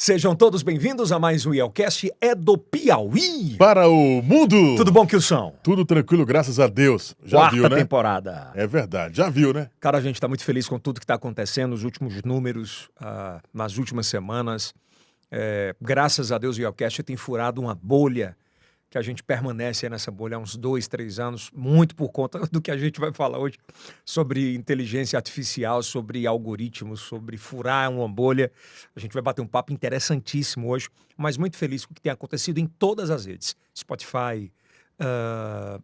Sejam todos bem-vindos a mais um IELCast é do Piauí. Para o mundo! Tudo bom, Kilson? Tudo tranquilo, graças a Deus. Já Quarta viu, né? temporada. É verdade, já viu, né? Cara, a gente está muito feliz com tudo que está acontecendo, os últimos números, nas últimas semanas. Graças a Deus o IELCast tem furado uma bolha, que a gente permanece nessa bolha há uns 2, 3 anos, muito por conta do que a gente vai falar hoje sobre inteligência artificial, sobre algoritmos, sobre furar uma bolha. A gente vai bater um papo interessantíssimo hoje, mas muito feliz com o que tem acontecido em todas as redes. Spotify,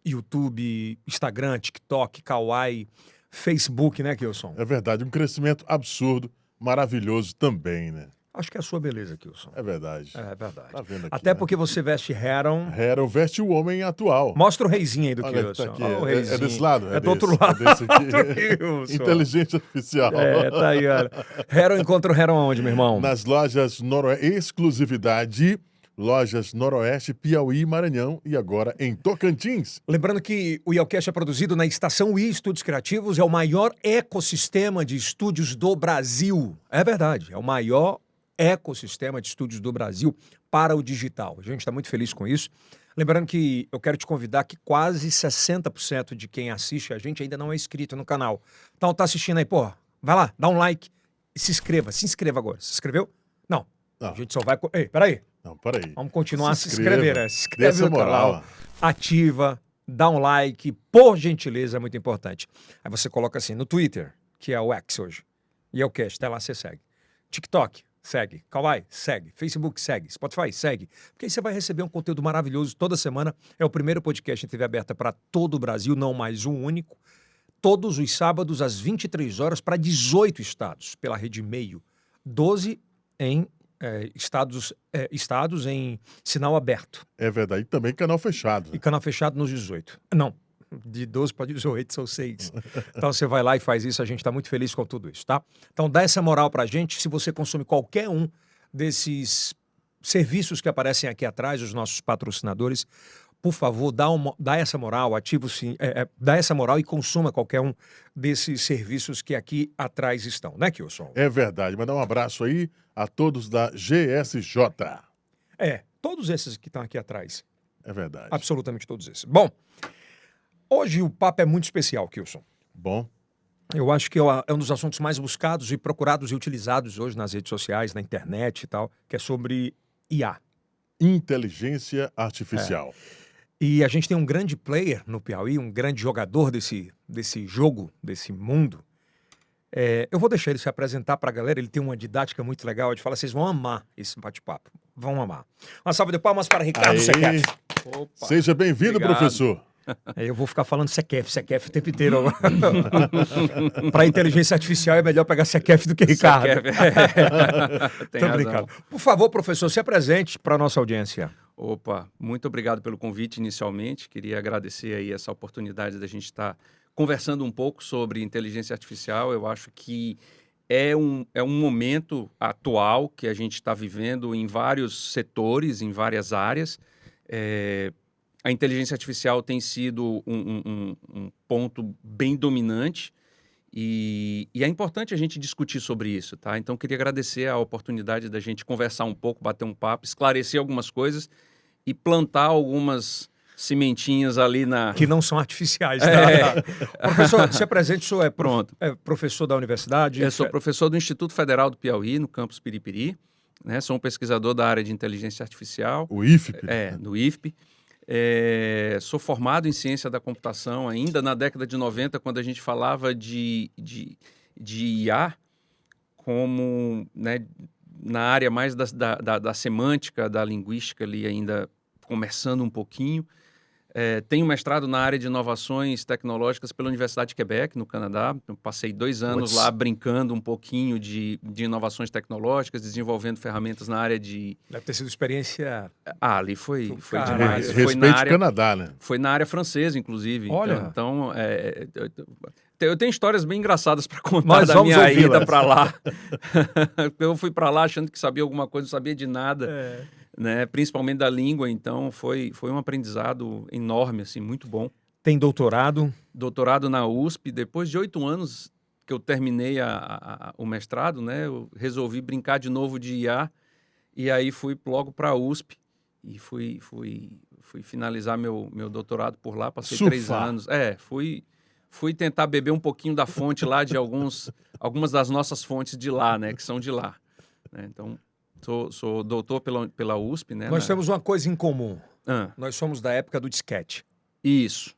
YouTube, Instagram, TikTok, Kawaii, Facebook, né, Kilson? É verdade, um crescimento absurdo, maravilhoso também, né? Acho que é a sua beleza, Kilson. É verdade. É verdade. Tá vendo aqui, Até né? porque você veste Heron. Heron veste o homem atual. Mostra o reizinho aí do Olha, Kilson. tá aqui. Olha o É reizinho. desse lado? É do outro lado. É desse aqui. Outro Kilson. Inteligência artificial. Tá aí, olha. Heron encontra o Heron onde, meu irmão? Nas lojas Noroeste, exclusividade, lojas Noroeste, Piauí, Maranhão e agora em Tocantins. Lembrando que o IELCast é produzido na Estação I Estúdios Criativos, é o maior ecossistema de estúdios do Brasil. É verdade, é o maior ecossistema de estúdios do Brasil para o digital. A gente está muito feliz com isso. Lembrando que eu quero te convidar que quase 60% de quem assiste a gente ainda não é inscrito no canal. Então tá assistindo aí, pô, vai lá, dá um like e se inscreva agora. Se inscreveu? Não. Não. A gente só vai... Ei, peraí. Não, peraí. Vamos continuar a se inscreva, inscrever, né? Se inscreve dê essa no canal, moral. ativa, dá um like, por gentileza, é muito importante. Aí você coloca assim, no Twitter, que é o X hoje, IELCast, até lá você segue. TikTok, segue. Kawaii, segue. Facebook, segue. Spotify, segue. Porque aí você vai receber um conteúdo maravilhoso toda semana. É o primeiro podcast em TV aberta para todo o Brasil, não mais um único. Todos os sábados, às 23 horas, para 18 estados, pela Rede Meio. 12 em estados em sinal aberto. É verdade. E também canal fechado. E canal fechado nos 18. Não, de 12 para 18 são 6. Então você vai lá e faz isso, a gente está muito feliz com tudo isso, tá? Então dá essa moral pra gente, se você consome qualquer um desses serviços que aparecem aqui atrás, os nossos patrocinadores, por favor, dá essa moral, dá essa moral e consuma qualquer um desses serviços que aqui atrás estão, né, Kilson? É verdade. Mandar um abraço aí a todos da GSJ. Todos esses que estão aqui atrás. É verdade. Absolutamente todos esses. Bom, hoje o papo é muito especial, Kilson. Bom, Eu acho que é um dos assuntos mais buscados e procurados e utilizados hoje nas redes sociais, na internet e tal, que é sobre IA. inteligência artificial. E a gente tem um grande player no Piauí, um grande jogador desse jogo, desse mundo. Eu vou deixar ele se apresentar para a galera, ele tem uma didática muito legal, ele fala, vocês vão amar esse bate-papo, vão amar. Uma salva de palmas para Ricardo Aê. Sequef. Opa, Seja bem-vindo, obrigado. professor. Eu vou ficar falando Sequef o tempo inteiro agora. Para inteligência artificial é melhor pegar Sequef do que Ricardo. Tem Tô razão. brincando. Por favor, professor, se apresente para a nossa audiência. Opa, muito obrigado pelo convite inicialmente. Queria agradecer aí essa oportunidade da gente estar conversando um pouco sobre inteligência artificial. Eu acho que é um momento atual que a gente está vivendo em vários setores, em várias áreas. A inteligência artificial tem sido um ponto bem dominante e é importante a gente discutir sobre isso, tá? Então, queria agradecer a oportunidade da gente conversar um pouco, bater um papo, esclarecer algumas coisas e plantar algumas sementinhas ali na... Que não são artificiais, tá? Professor, se apresente, o senhor Pronto. é professor da universidade? Eu sou professor do Instituto Federal do Piauí, no campus Piripiri, né? Sou um pesquisador da área de inteligência artificial. O IFP. No IFP. Sou formado em ciência da computação ainda na década de 90, quando a gente falava de IA como, né, na área mais da semântica, da linguística ali ainda começando um pouquinho. Tenho mestrado na área de inovações tecnológicas pela Universidade de Quebec, no Canadá. Eu passei 2 anos lá brincando um pouquinho de inovações tecnológicas, desenvolvendo ferramentas na área de... Deve ter sido experiência... ali foi Caralho. demais. Respeite o Canadá, né? Foi na área francesa, inclusive. Olha. Então, eu tenho histórias bem engraçadas para contar Nós da vamos minha ouvi-las. ida para lá. Eu fui para lá achando que sabia alguma coisa, não sabia de nada. Né? Principalmente da língua, então foi um aprendizado enorme, assim, muito bom. Tem doutorado? Doutorado na USP, depois de 8 anos que eu terminei o mestrado, né, eu resolvi brincar de novo de IA E aí fui logo para a USP e fui finalizar meu doutorado por lá. Passei 3 Surfar. anos. Fui tentar beber um pouquinho da fonte lá de algumas das nossas fontes de lá, né? Que são de lá. Né? Então, sou doutor pela USP, né? Nós temos uma coisa em comum. Ah, Nós somos da época do disquete. isso.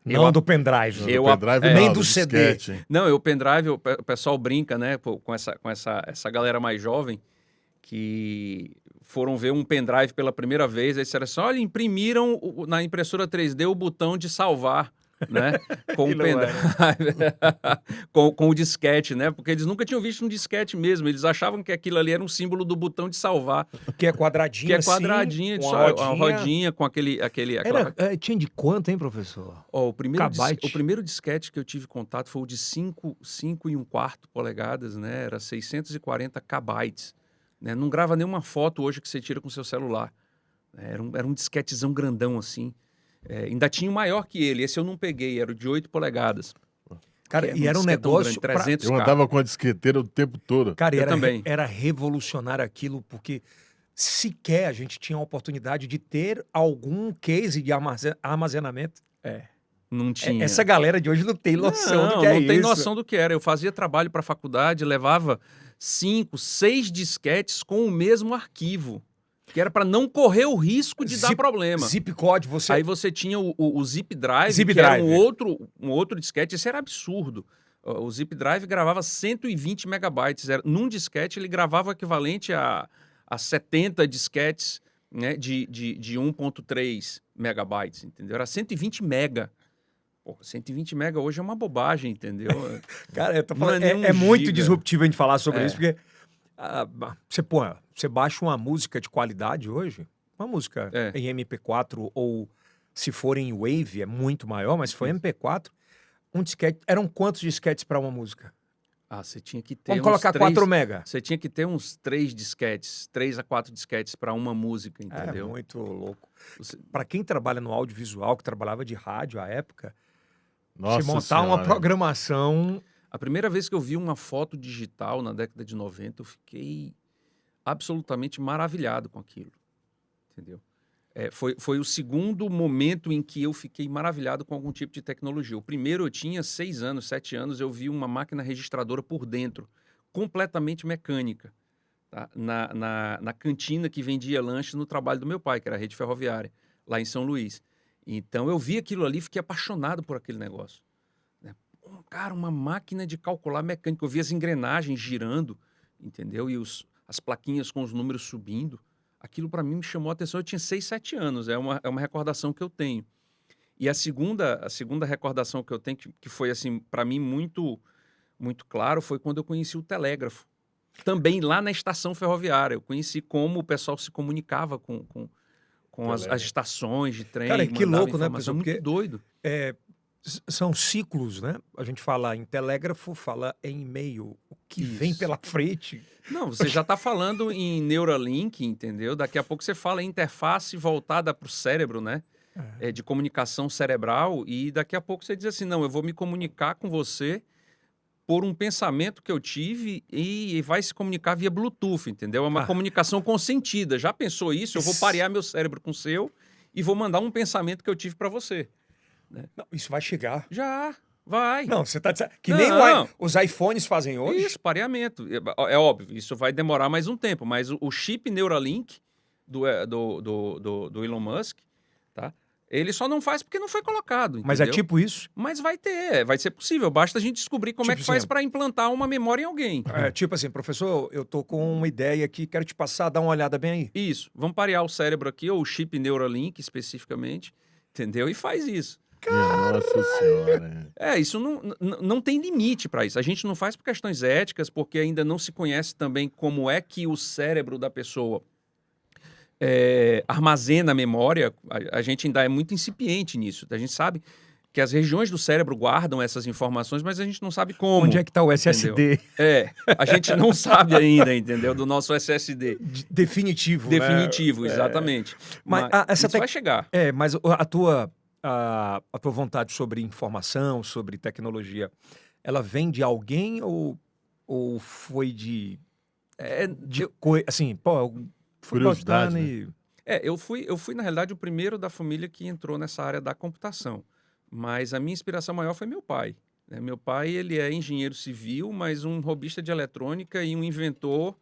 Não do pendrive. No Eu- pendrive é, nem não, do no CD. disquete. Não, o pendrive, o pessoal brinca, né, pô, com essa galera mais jovem que foram ver um pendrive pela primeira vez, aí disseram assim, olha, imprimiram na impressora 3D o botão de salvar, né, com o Que não era. pendrive, com o disquete, né, porque eles nunca tinham visto um disquete mesmo, eles achavam que aquilo ali era um símbolo do botão de salvar, Que é quadradinho que é assim, quadradinho, com uma a rodinha com Tinha de quanto, hein, professor? Ó, o Kbyte. primeiro disquete que eu tive contato foi o de 5,25 polegadas, né? Era 640 kbytes. Né? Não grava nenhuma foto hoje que você tira com seu celular. Era um disquetezão grandão assim. Ainda tinha o maior que ele, esse eu não peguei, era o de 8 polegadas. Cara, Que e era um disquetão negócio... grande, 300 Eu andava com a disqueteira o tempo todo. Cara, Eu também. era revolucionário aquilo, porque sequer a gente tinha a oportunidade de ter algum case de armazenamento. Não tinha. Essa galera de hoje não tem noção do que é não tem isso. noção do que era. Eu fazia trabalho para a faculdade, levava 5, 6 disquetes com o mesmo arquivo, que era para não correr o risco de dar problema. Zipcode, você... Aí você tinha o Zip Drive, Zip que era Drive. um outro disquete. Isso era absurdo. O Zip Drive gravava 120 megabytes. Num disquete, ele gravava o equivalente a 70 disquetes, né, de 1.3 megabytes, entendeu? Era 120 mega. Pô, 120 mega hoje é uma bobagem, entendeu? Cara, eu tô Não falando, é nem é um muito giga. disruptivo a gente falar sobre É. isso, porque você baixa uma música de qualidade hoje, uma música em MP4 ou se for em Wave é muito maior, mas se for em MP4, um disquete, eram quantos disquetes para uma música? Você tinha que ter Vamos colocar 4 mega. Você tinha que ter uns 3 disquetes, 3 a 4 disquetes para uma música, É entendeu? muito louco. Você- Para quem trabalha no audiovisual, que trabalhava de rádio à época, Nossa se montar uma Senhora. programação... A primeira vez que eu vi uma foto digital na década de 90, eu fiquei absolutamente maravilhado com aquilo, entendeu? Foi o segundo momento em que eu fiquei maravilhado com algum tipo de tecnologia. O primeiro eu tinha 6 anos, 7 anos, eu vi uma máquina registradora por dentro, completamente mecânica, tá? Na cantina que vendia lanche no trabalho do meu pai, que era a rede ferroviária, lá em São Luís. Então eu vi aquilo ali e fiquei apaixonado por aquele negócio. Né? Cara, uma máquina de calcular mecânica. Eu vi as engrenagens girando, entendeu? E as plaquinhas com os números subindo. Aquilo para mim me chamou a atenção. Eu tinha 6, 7 anos. É uma recordação que eu tenho. E a segunda recordação que eu tenho, que foi assim para mim muito, muito claro, foi quando eu conheci o telégrafo. Também lá na estação ferroviária. Eu conheci como o pessoal se comunicava com as estações de trem. Cara, que mandava louco, né, informação. pessoal? Muito Porque doido. são ciclos, né? A gente fala em telégrafo, fala em e-mail. O que vem Isso. pela frente... Não, você já está falando em Neuralink, entendeu? Daqui a pouco você fala em interface voltada para o cérebro, né? De comunicação cerebral, e daqui a pouco você diz assim, não, eu vou me comunicar com você por um pensamento que eu tive e vai se comunicar via Bluetooth, entendeu? É uma comunicação consentida. Já pensou isso? Eu vou parear meu cérebro com o seu e vou mandar um pensamento que eu tive para você. Não, isso vai chegar. Já, vai. Não, você tá dizendo... Que Não. nem os iPhones fazem hoje. Isso, pareamento. É óbvio, isso vai demorar mais um tempo, mas o chip Neuralink do Elon Musk, tá? Ele só não faz porque não foi colocado, Mas é entendeu? tipo isso. Mas vai ter, vai ser possível. Basta a gente descobrir como é Tipo que faz assim, para implantar uma memória em alguém. Tipo assim, professor, eu tô com uma ideia aqui, quero te passar, dá uma olhada bem aí. Isso, vamos parear o cérebro aqui, ou o chip Neuralink especificamente, entendeu? E faz isso. Nossa Senhora. Isso não tem limite para isso. A gente não faz por questões éticas, porque ainda não se conhece também como é que o cérebro da pessoa armazena a memória. A gente ainda é muito incipiente nisso. A gente sabe que as regiões do cérebro guardam essas informações, mas a gente não sabe como. Onde é que tá o SSD? A gente não sabe ainda, entendeu? Do nosso SSD. Definitivo, né? Definitivo, exatamente. Mas isso vai chegar. Mas a tua vontade sobre informação, sobre tecnologia, ela vem de alguém ou foi assim, pô, Fui Curiosidade, gostando né? e... Eu fui, na realidade, o primeiro da família que entrou nessa área da computação. Mas a minha inspiração maior foi meu pai, né? Meu pai, ele é engenheiro civil, mas um robista de eletrônica e um inventor,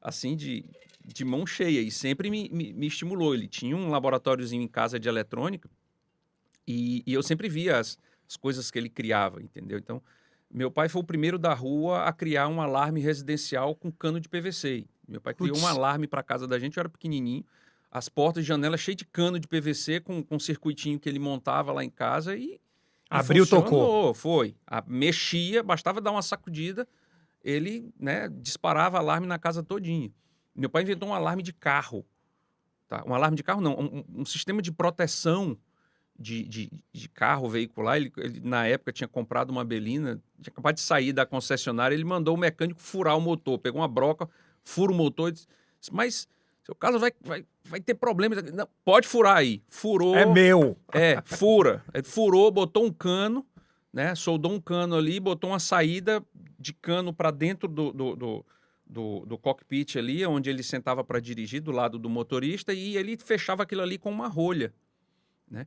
assim, de mão cheia. E sempre me estimulou. Ele tinha um laboratóriozinho em casa de eletrônica e eu sempre via as coisas que ele criava, entendeu? Então, meu pai foi o primeiro da rua a criar um alarme residencial com cano de PVC. Meu pai criou um Putz. alarme para a casa da gente, eu era pequenininho, as portas e janelas cheias de cano de PVC com um circuitinho que ele montava lá em casa e Abriu, tocou. funcionou, foi. Mexia, bastava dar uma sacudida, ele, né, disparava alarme na casa todinha. Meu pai inventou um alarme de carro, tá? Um alarme de carro não, um sistema de proteção de carro veicular. Ele, na época, tinha comprado uma Belina, tinha acabado de sair da concessionária, ele mandou o mecânico furar o motor, pegou uma broca, fura o motor e disse, mas seu caso vai ter problema. Não, pode furar aí. Furou. É meu. Fura. Ele furou, botou um cano, né? Soldou um cano ali, botou uma saída de cano para dentro do cockpit ali, onde ele sentava para dirigir, do lado do motorista, e ele fechava aquilo ali com uma rolha, né?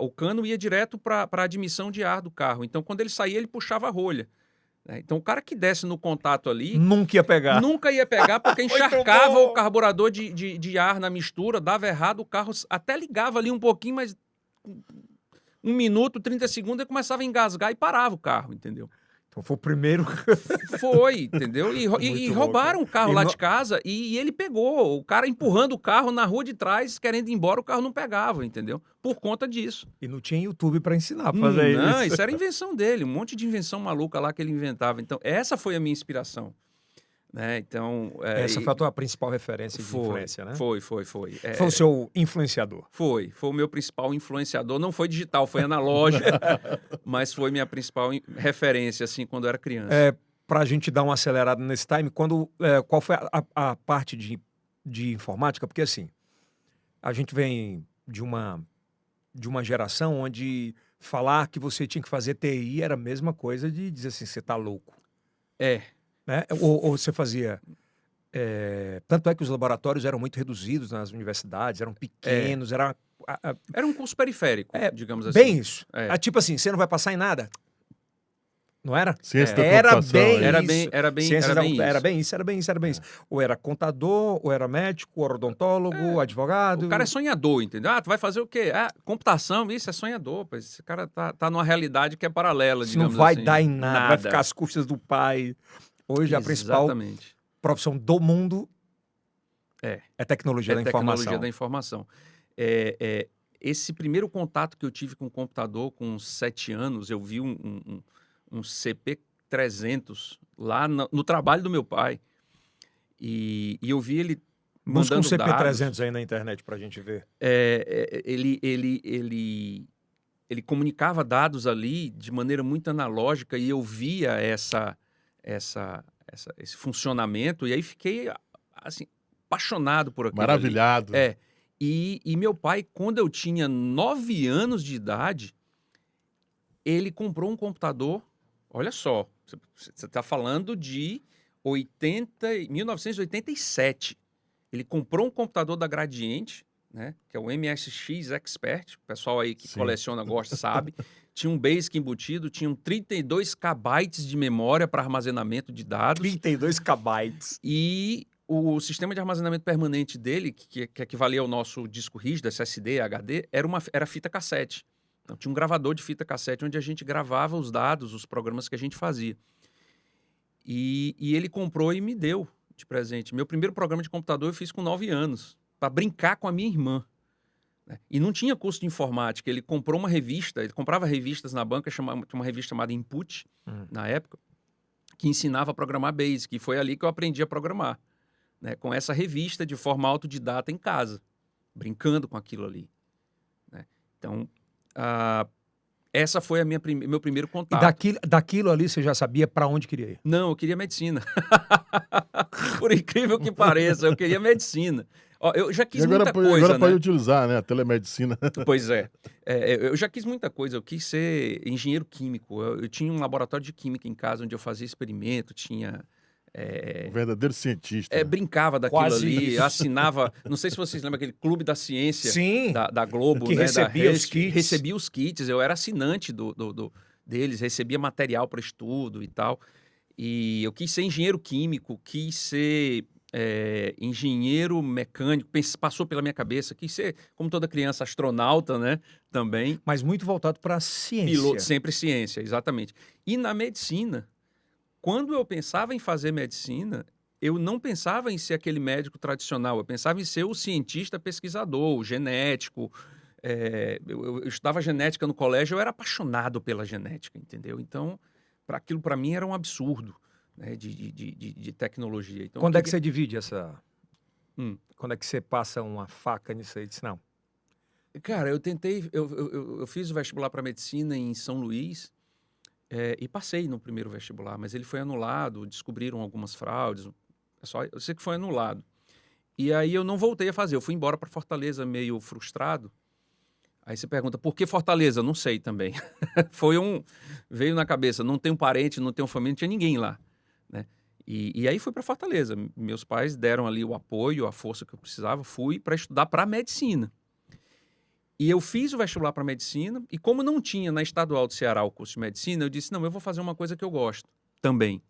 O cano ia direto para a admissão de ar do carro. Então, quando ele saía, ele puxava a rolha, né? Então, o cara que desce no contato ali Nunca ia pegar. nunca ia pegar, porque Muito encharcava bom. o carburador de ar na mistura, dava errado, o carro até ligava ali um pouquinho, mas 1 minuto, 30 segundos, ele começava a engasgar e parava o carro, entendeu? Então foi o primeiro. Foi, entendeu? E Muito bom, roubaram cara. o carro E lá no- de casa e ele pegou. O cara empurrando o carro na rua de trás, querendo ir embora, o carro não pegava, entendeu? Por conta disso. E não tinha YouTube pra ensinar a fazer Não, isso. isso era invenção dele, um monte de invenção maluca lá que ele inventava. Então, essa foi a minha inspiração, né? Então, Essa foi a tua principal referência de foi, influência, né? Foi. Foi o seu influenciador. Foi o meu principal influenciador. Não foi digital, foi analógico, mas foi minha principal referência, assim, quando eu era criança. Para a gente dar uma acelerada nesse time, qual foi a parte de informática? Porque assim, a gente vem de uma geração onde falar que você tinha que fazer TI era a mesma coisa de dizer assim, você tá louco, É, né? Ou você fazia... tanto é que os laboratórios eram muito reduzidos nas universidades, eram pequenos, era era um curso periférico, digamos assim. bem isso. É. Tipo assim, você não vai passar em nada. Não era? Ciência da Era computação, bem aí. Ciências era bem isso. Era bem isso. Ou era contador, ou era médico, ou era odontólogo, advogado. O cara é sonhador, entendeu? Tu vai fazer o quê? Computação, isso é sonhador. Pô. Esse cara tá numa realidade que é paralela, Isso não digamos vai assim. dar em nada, vai ficar às custas do pai. Hoje a principal Exatamente. profissão do mundo É tecnologia da informação. tecnologia da informação. Esse primeiro contato que eu tive com o computador, com 7 anos, eu vi um CP300 lá no trabalho do meu pai. E eu vi ele Busca um mandando dados. CP300 aí na internet pra gente ver. Ele comunicava dados ali de maneira muito analógica e eu via esse funcionamento e aí fiquei assim, apaixonado por aquilo ali. Maravilhado. E meu pai, quando eu tinha 9 anos de idade, ele comprou um computador. Olha só, você está falando de 1987. Ele comprou um computador da Gradiente, né, que é o MSX Expert. O pessoal aí que Sim. coleciona, gosta, sabe. Tinha um BASIC embutido, tinha 32 KB de memória para armazenamento de dados. 32 KB. E o sistema de armazenamento permanente dele, que equivalia ao nosso disco rígido, SSD, HD, era fita cassete. Então, tinha um gravador de fita cassete onde a gente gravava os dados, os programas que a gente fazia. E ele comprou e me deu de presente. Meu primeiro programa de computador eu fiz com 9 anos, para brincar com a minha irmã, né? E não tinha curso de informática. Ele comprou uma revista, ele comprava revistas na banca, tinha uma revista chamada Input, na época, que ensinava a programar BASIC. E foi ali que eu aprendi a programar, né? Com essa revista de forma autodidata em casa, brincando com aquilo ali, né? Então, essa foi meu primeiro E contato. daquilo ali você já sabia para onde queria ir? Não, eu queria medicina. Por incrível que pareça, eu queria medicina. Ó, eu já quis muita coisa, agora né? pode utilizar, né? A telemedicina. Pois é. Eu já quis muita coisa. Eu quis ser engenheiro químico. Eu tinha um laboratório de química em casa onde eu fazia experimento, tinha Um verdadeiro cientista. brincava daquilo Quase ali, isso. assinava, não sei se vocês lembram aquele Clube da Ciência Sim, da Globo, que né? recebia os kits. Recebia os kits, eu era assinante deles, recebia material para estudo e tal. E eu quis ser engenheiro químico, quis ser engenheiro mecânico, passou pela minha cabeça, quis ser, como toda criança, astronauta, né? Também. mas muito voltado para a ciência. Piloto, sempre ciência, exatamente. E na medicina, quando eu pensava em fazer medicina, eu não pensava em ser aquele médico tradicional, eu pensava em ser o cientista pesquisador, o genético. Eu estudava genética no colégio, eu era apaixonado pela genética, entendeu? Então, aquilo para mim era um absurdo, né, de tecnologia. Então, Quando é que você divide essa... Hum. Quando é que você passa uma faca nisso aí? Diz, não. Cara, eu tentei, eu fiz o vestibular para medicina em São Luís e passei no primeiro vestibular, mas ele foi anulado, descobriram algumas fraudes, eu sei que foi anulado. E aí eu não voltei a fazer, eu fui embora para Fortaleza meio frustrado. Aí você pergunta, por que Fortaleza? Não sei também. Veio na cabeça, não tenho parente, não tenho família, não tinha ninguém lá, né? E aí fui para Fortaleza. Meus pais deram ali o apoio, a força que eu precisava, fui para estudar para medicina. E eu fiz o vestibular para medicina, e como não tinha na Estadual do Ceará o curso de medicina, eu disse, não, eu vou fazer uma coisa que eu gosto também,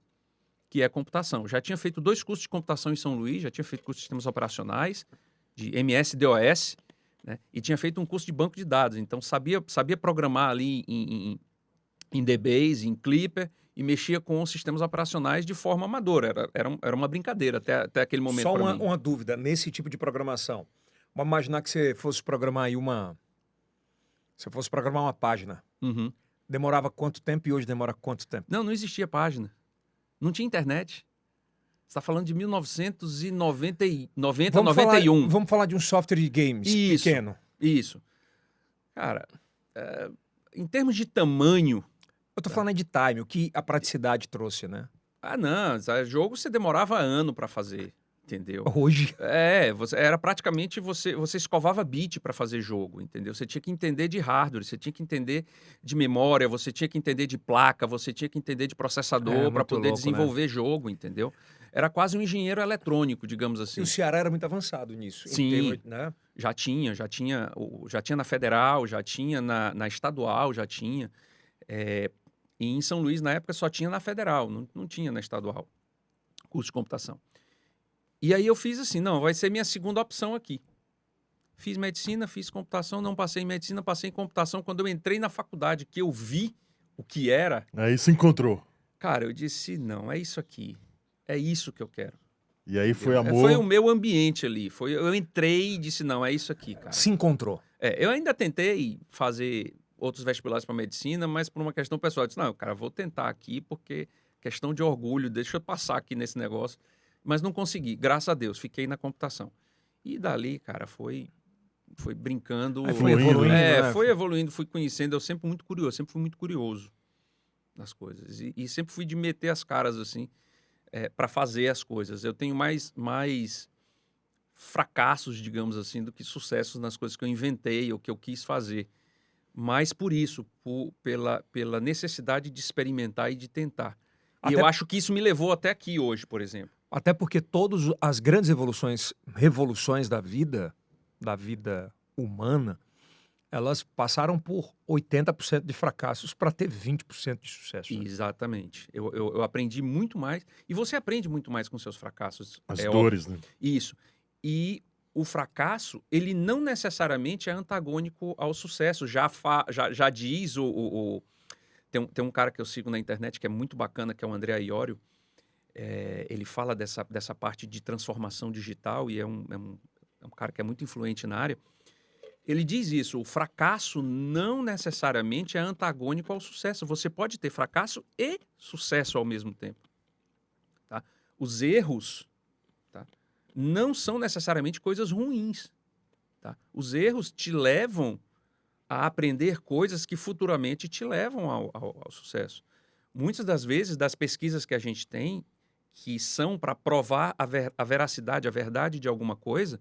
que é computação. Já tinha feito 2 cursos de computação em São Luís, já tinha feito curso de sistemas operacionais, de MS-DOS, né? E tinha feito um curso de banco de dados, então sabia programar ali em DBase, em Clipper, e mexia com os sistemas operacionais de forma amadora. Era uma brincadeira até aquele momento Só para mim. uma dúvida, nesse tipo de programação. Vamos imaginar que você fosse programar aí você fosse programar uma página. Uhum. Demorava quanto tempo e hoje demora quanto tempo? Não existia página. Não tinha internet. Você está falando de 1990, 91. Vamos falar de um software de games pequeno. Isso. Cara, em termos de tamanho... Eu tô falando aí de time, o que a praticidade trouxe, né? não, jogo você demorava ano para fazer, entendeu? Hoje. Era praticamente você escovava bit para fazer jogo, entendeu? Você tinha que entender de hardware, você tinha que entender de memória, você tinha que entender de placa, você tinha que entender de processador para poder desenvolver jogo, entendeu? Era quase um engenheiro eletrônico, digamos assim. E o Ceará era muito avançado nisso. Sim, em termos, né? já tinha na Federal, já tinha na Estadual, já tinha. E em São Luís, na época, só tinha na Federal, não tinha na Estadual, curso de computação. E aí eu fiz assim, não, vai ser minha segunda opção aqui. Fiz medicina, fiz computação, não passei em medicina, passei em computação. Quando eu entrei na faculdade, que eu vi o que era... Aí se encontrou. Cara, eu disse, não, é isso aqui. É isso que eu quero. E aí foi amor... Foi o meu ambiente ali. Eu entrei e disse, não, é isso aqui, cara. Se encontrou. Eu ainda tentei fazer outros vestibulares para medicina, mas por uma questão pessoal. Eu disse, não, cara, vou tentar aqui porque questão de orgulho, deixa eu passar aqui nesse negócio. Mas não consegui, graças a Deus, fiquei na computação. E dali, cara, foi brincando. Aí foi evoluindo, né? Foi evoluindo, fui conhecendo. Eu sempre fui muito curioso nas coisas. E sempre fui de meter as caras, assim, para fazer as coisas. Eu tenho mais fracassos, digamos assim, do que sucessos nas coisas que eu inventei ou que eu quis fazer. Mas por isso, pela necessidade de experimentar e de tentar. E eu acho que isso me levou até aqui hoje, por exemplo. Até porque todas as grandes revoluções da vida humana, elas passaram por 80% de fracassos para ter 20% de sucesso. Né? Exatamente. Eu aprendi muito mais. E você aprende muito mais com seus fracassos. As dores, óbvio. né? Isso. E o fracasso, ele não necessariamente é antagônico ao sucesso. Já diz tem um cara que eu sigo na internet que é muito bacana, que é o André Iorio. Ele fala dessa parte de transformação digital e é um cara que é muito influente na área. Ele diz isso, o fracasso não necessariamente é antagônico ao sucesso. Você pode ter fracasso e sucesso ao mesmo tempo. Tá? Os erros, tá, não são necessariamente coisas ruins. Tá? Os erros te levam a aprender coisas que futuramente te levam ao sucesso. Muitas das vezes, das pesquisas que a gente tem, que são para provar a veracidade, a verdade de alguma coisa,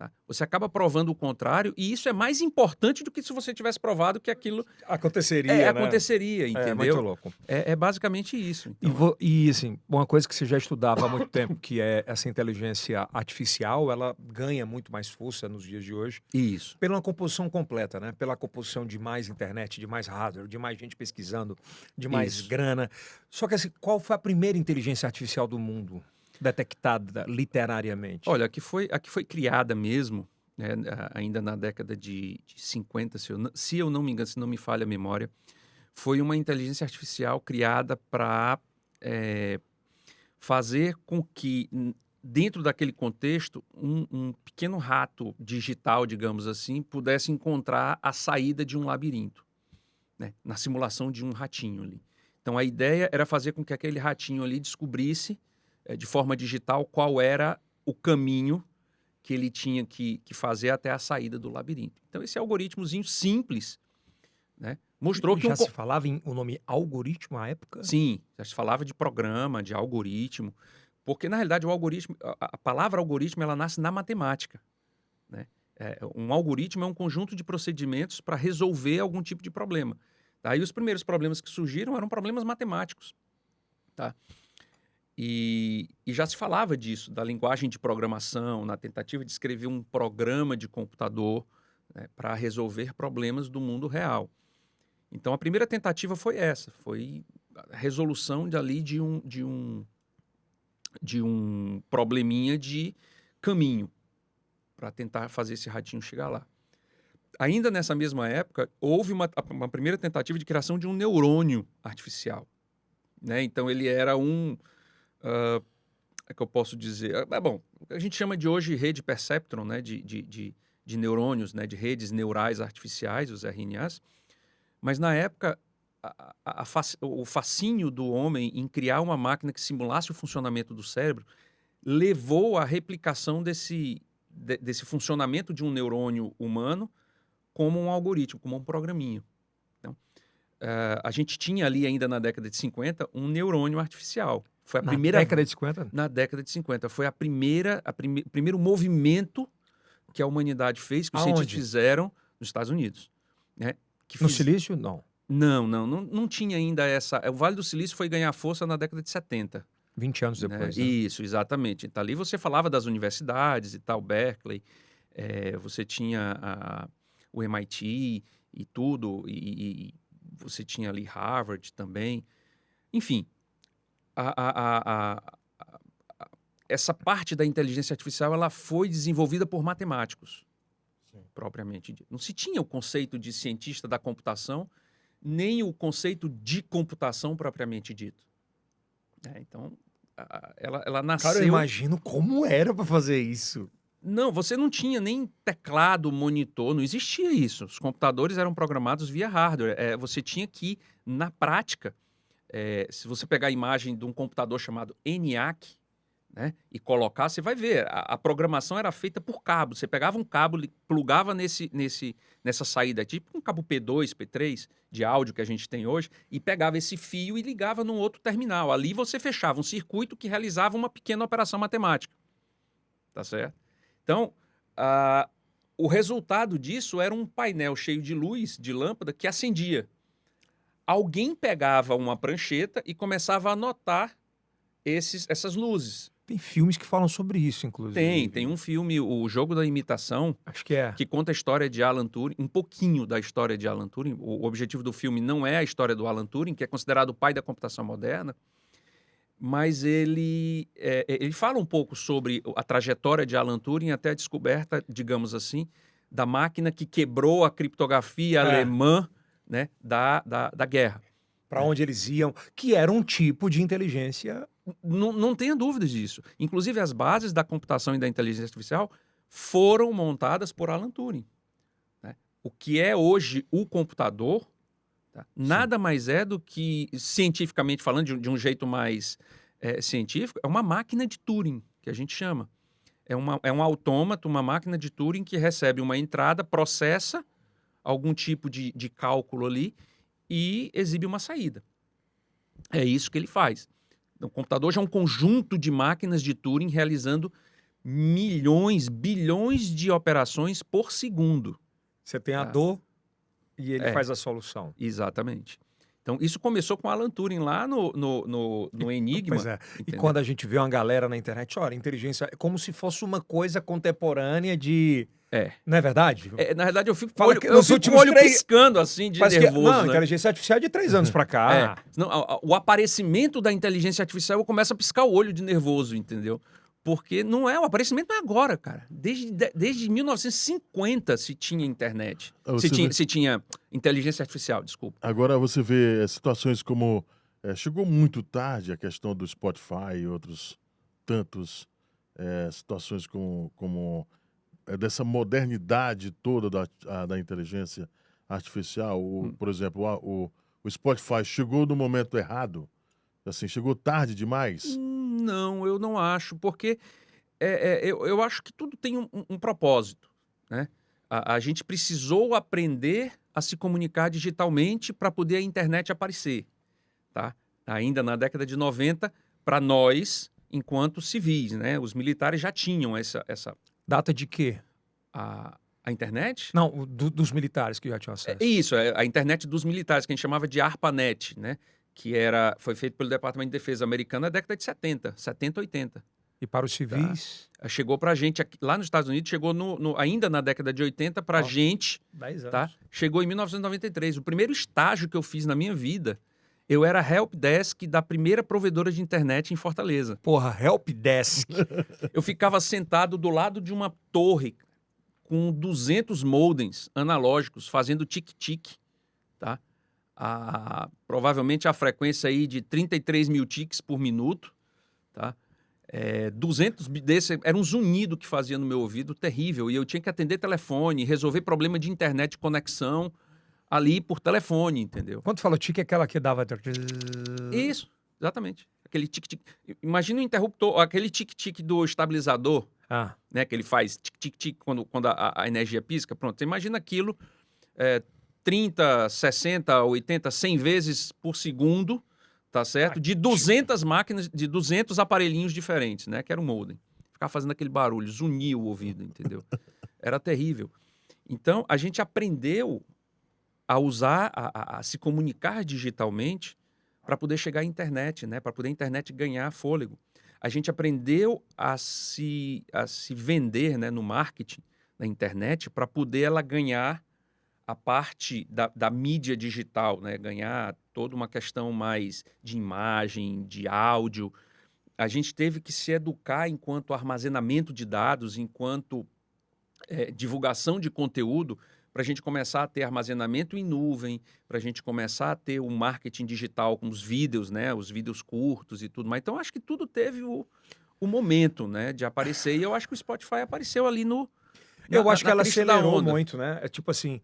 Tá? Você acaba provando o contrário, e isso é mais importante do que se você tivesse provado que aquilo Aconteceria, né? aconteceria, É muito entendeu? louco. É basicamente isso. E, Então, assim, uma coisa que você já estudava há muito tempo, que é essa inteligência artificial, ela ganha muito mais força nos dias de hoje isso. pela composição completa, né? Pela composição de mais internet, de mais hardware, de mais gente pesquisando, de mais Isso. grana. Só que assim, qual foi a primeira inteligência artificial do mundo detectada literariamente? Olha, a que foi criada mesmo, né, ainda na década de 50, se eu não me engano, se não me falha a memória, foi uma inteligência artificial criada para fazer com que, dentro daquele contexto, um pequeno rato digital, digamos assim, pudesse encontrar a saída de um labirinto, né, na simulação de um ratinho ali. Então, a ideia era fazer com que aquele ratinho ali descobrisse, de forma digital, qual era o caminho que ele tinha que fazer até a saída do labirinto. Então, esse algoritmozinho simples, né, mostrou que Já se falava em o nome algoritmo à época? Sim, já se falava de programa, de algoritmo, porque na realidade o algoritmo, a palavra algoritmo, ela nasce na matemática, né? Um algoritmo é um conjunto de procedimentos para resolver algum tipo de problema. Tá? E os primeiros problemas que surgiram eram problemas matemáticos, tá? E já se falava disso, da linguagem de programação, na tentativa de escrever um programa de computador, né, para resolver problemas do mundo real. Então, a primeira tentativa foi essa, foi a resolução de um probleminha de caminho para tentar fazer esse ratinho chegar lá. Ainda nessa mesma época, houve uma primeira tentativa de criação de um neurônio artificial, né? Então, ele era é que eu posso dizer? Bom, a gente chama de hoje rede perceptron, né? De neurônios, né? De redes neurais artificiais, os RNAs. Mas, na época, o fascínio do homem em criar uma máquina que simulasse o funcionamento do cérebro levou à replicação desse funcionamento de um neurônio humano como um algoritmo, como um programinha. Então, a gente tinha ali ainda na década de 50 um neurônio artificial. Foi a primeira década de 50? Na década de 50. Foi o primeiro movimento que a humanidade fez, que os cientistas fizeram nos Estados Unidos. Né? No Silício, não. Não tinha ainda essa... O Vale do Silício foi ganhar força na década de 70. 20 anos depois. Né? Isso, exatamente. Então, ali você falava das universidades e tal, Berkeley, você tinha o MIT e tudo, e você tinha ali Harvard também. Enfim, essa parte da inteligência artificial ela foi desenvolvida por matemáticos, propriamente dito. Não se tinha o conceito de cientista da computação, nem o conceito de computação propriamente dito. Então, ela nasceu... Cara, eu imagino como era para fazer isso. Não, você não tinha nem teclado, monitor, não existia isso. Os computadores eram programados via hardware. Você tinha que, na prática, se você pegar a imagem de um computador chamado ENIAC, né, e colocar, você vai ver, a programação era feita por cabo. Você pegava um cabo, plugava nessa saída, tipo um cabo P2, P3 de áudio que a gente tem hoje, e pegava esse fio e ligava num outro terminal. Ali você fechava um circuito que realizava uma pequena operação matemática. Tá certo? Então, o resultado disso era um painel cheio de luz, de lâmpada, que acendia. Alguém pegava uma prancheta e começava a anotar essas luzes. Tem filmes que falam sobre isso, inclusive. Tem um filme, O Jogo da Imitação, acho que é, que conta a história de Alan Turing, um pouquinho da história de Alan Turing. O objetivo do filme não é a história do Alan Turing, que é considerado o pai da computação moderna, mas ele fala um pouco sobre a trajetória de Alan Turing até a descoberta, digamos assim, da máquina que quebrou a criptografia alemã, né, da guerra. Para onde eles iam, que era um tipo de inteligência. Não tenha dúvidas disso. Inclusive, as bases da computação e da inteligência artificial foram montadas por Alan Turing. Né? O que é hoje o computador, tá? Nada mais é do que, cientificamente falando, de um jeito mais científico, é uma máquina de Turing, que a gente chama. É um autômato, uma máquina de Turing que recebe uma entrada, processa algum tipo de cálculo ali e exibe uma saída. É isso que ele faz. O computador já é um conjunto de máquinas de Turing realizando milhões, bilhões de operações por segundo. Você tem a Tá. dor e ele É. faz a solução. Exatamente. Então, isso começou com Alan Turing lá no Enigma. Pois é. E entendeu? quando a gente vê uma galera na internet, olha, inteligência é como se fosse uma coisa contemporânea de... É. Não é verdade? Na verdade, eu fico com o Fala olho, que eu nos fico com o últimos olho 3 piscando, assim, de Parece que, nervoso, não, né? inteligência artificial é de 3 anos pra cá. Não, o aparecimento da inteligência artificial, eu começo a piscar o olho de nervoso, entendeu? Porque o aparecimento não é agora, cara. Desde 1950 se tinha internet. Se tinha inteligência artificial, desculpa. Agora você vê situações como... chegou muito tarde a questão do Spotify e outros tantos situações como dessa modernidade toda da inteligência artificial. Por exemplo, o Spotify chegou no momento errado? Assim, chegou tarde demais? Não, eu não acho, porque eu acho que tudo tem um propósito, né? A gente precisou aprender a se comunicar digitalmente para poder a internet aparecer, tá? Ainda na década de 90, para nós, enquanto civis, né? Os militares já tinham essa Data de quê? a internet? Não, dos militares que já tinham acesso. Isso, a internet dos militares, que a gente chamava de ARPANET, né? Que foi feito pelo Departamento de Defesa americano na década de 70, 80. E para os civis, Chegou pra gente, lá nos Estados Unidos, chegou ainda na década de 80 pra gente, 10 anos. tá? Chegou em 1993. O primeiro estágio que eu fiz na minha vida, eu era helpdesk da primeira provedora de internet em Fortaleza. Porra, helpdesk. Eu ficava sentado do lado de uma torre com 200 modems analógicos fazendo tic-tic, tá? Provavelmente a frequência aí de 33 mil tics por minuto, tá? 200 desse era um zunido que fazia no meu ouvido, terrível, e eu tinha que atender telefone, resolver problema de internet de conexão ali por telefone, entendeu? Quando tu falou tique, é aquela que dava... Isso, exatamente. Aquele tic-tic. Imagina o interruptor, aquele tic-tic do estabilizador, Ah, né, que ele faz tic-tic-tic quando a energia pisca. Pronto, você imagina aquilo 30, 60, 80, 100 vezes por segundo, tá certo? De 200 máquinas, de 200 aparelhinhos diferentes, né? Que era o modem. Ficava fazendo aquele barulho, zunia o ouvido, entendeu? Era terrível. Então, a gente aprendeu a usar, a se comunicar digitalmente para poder chegar à internet, né? Para poder a internet ganhar fôlego. A gente aprendeu a se vender, né, no marketing da internet para poder ela ganhar a parte da mídia digital, né? Ganhar toda uma questão mais de imagem, de áudio. A gente teve que se educar enquanto armazenamento de dados, enquanto divulgação de conteúdo, para a gente começar a ter armazenamento em nuvem, para a gente começar a ter o marketing digital com os vídeos, né? Os vídeos curtos e tudo mais. Então, acho que tudo teve o momento, né, de aparecer. E eu acho que o Spotify apareceu ali eu acho que ela crista da acelerou onda. muito, né? É tipo assim,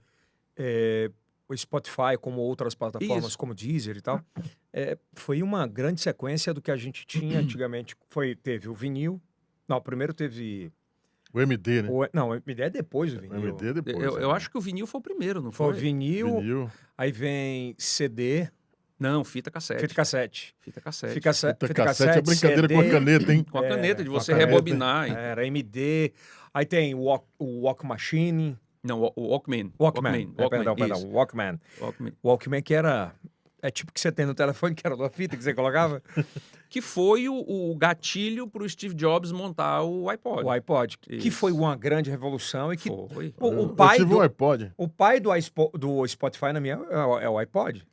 o Spotify, como outras plataformas, Isso. como Deezer e tal, foi uma grande sequência do que a gente tinha antigamente. Teve o vinil. Não, primeiro teve... O MD, né? Não, o MD é depois do O vinil. MD depois. Eu acho que o vinil foi o primeiro, não Foi o foi? vinil, Vinil. aí vem CD, Não, fita cassete. fita cassete. Fita cassete. Fita cassete é brincadeira CD, com a caneta, hein? Com a caneta, de com a você caneta. rebobinar. Era MD, aí tem o Walk Machine, Não, o Walkman. Walkman, perdão, isso. Walkman. Walkman. Walkman que era... É tipo que você tem no telefone, que era uma fita que você colocava. Que foi o gatilho para o Steve Jobs montar o iPod. O iPod, que Isso. foi uma grande revolução e que Foi. o pai eu tive do, um iPod. o pai do Spotify na minha é o iPod.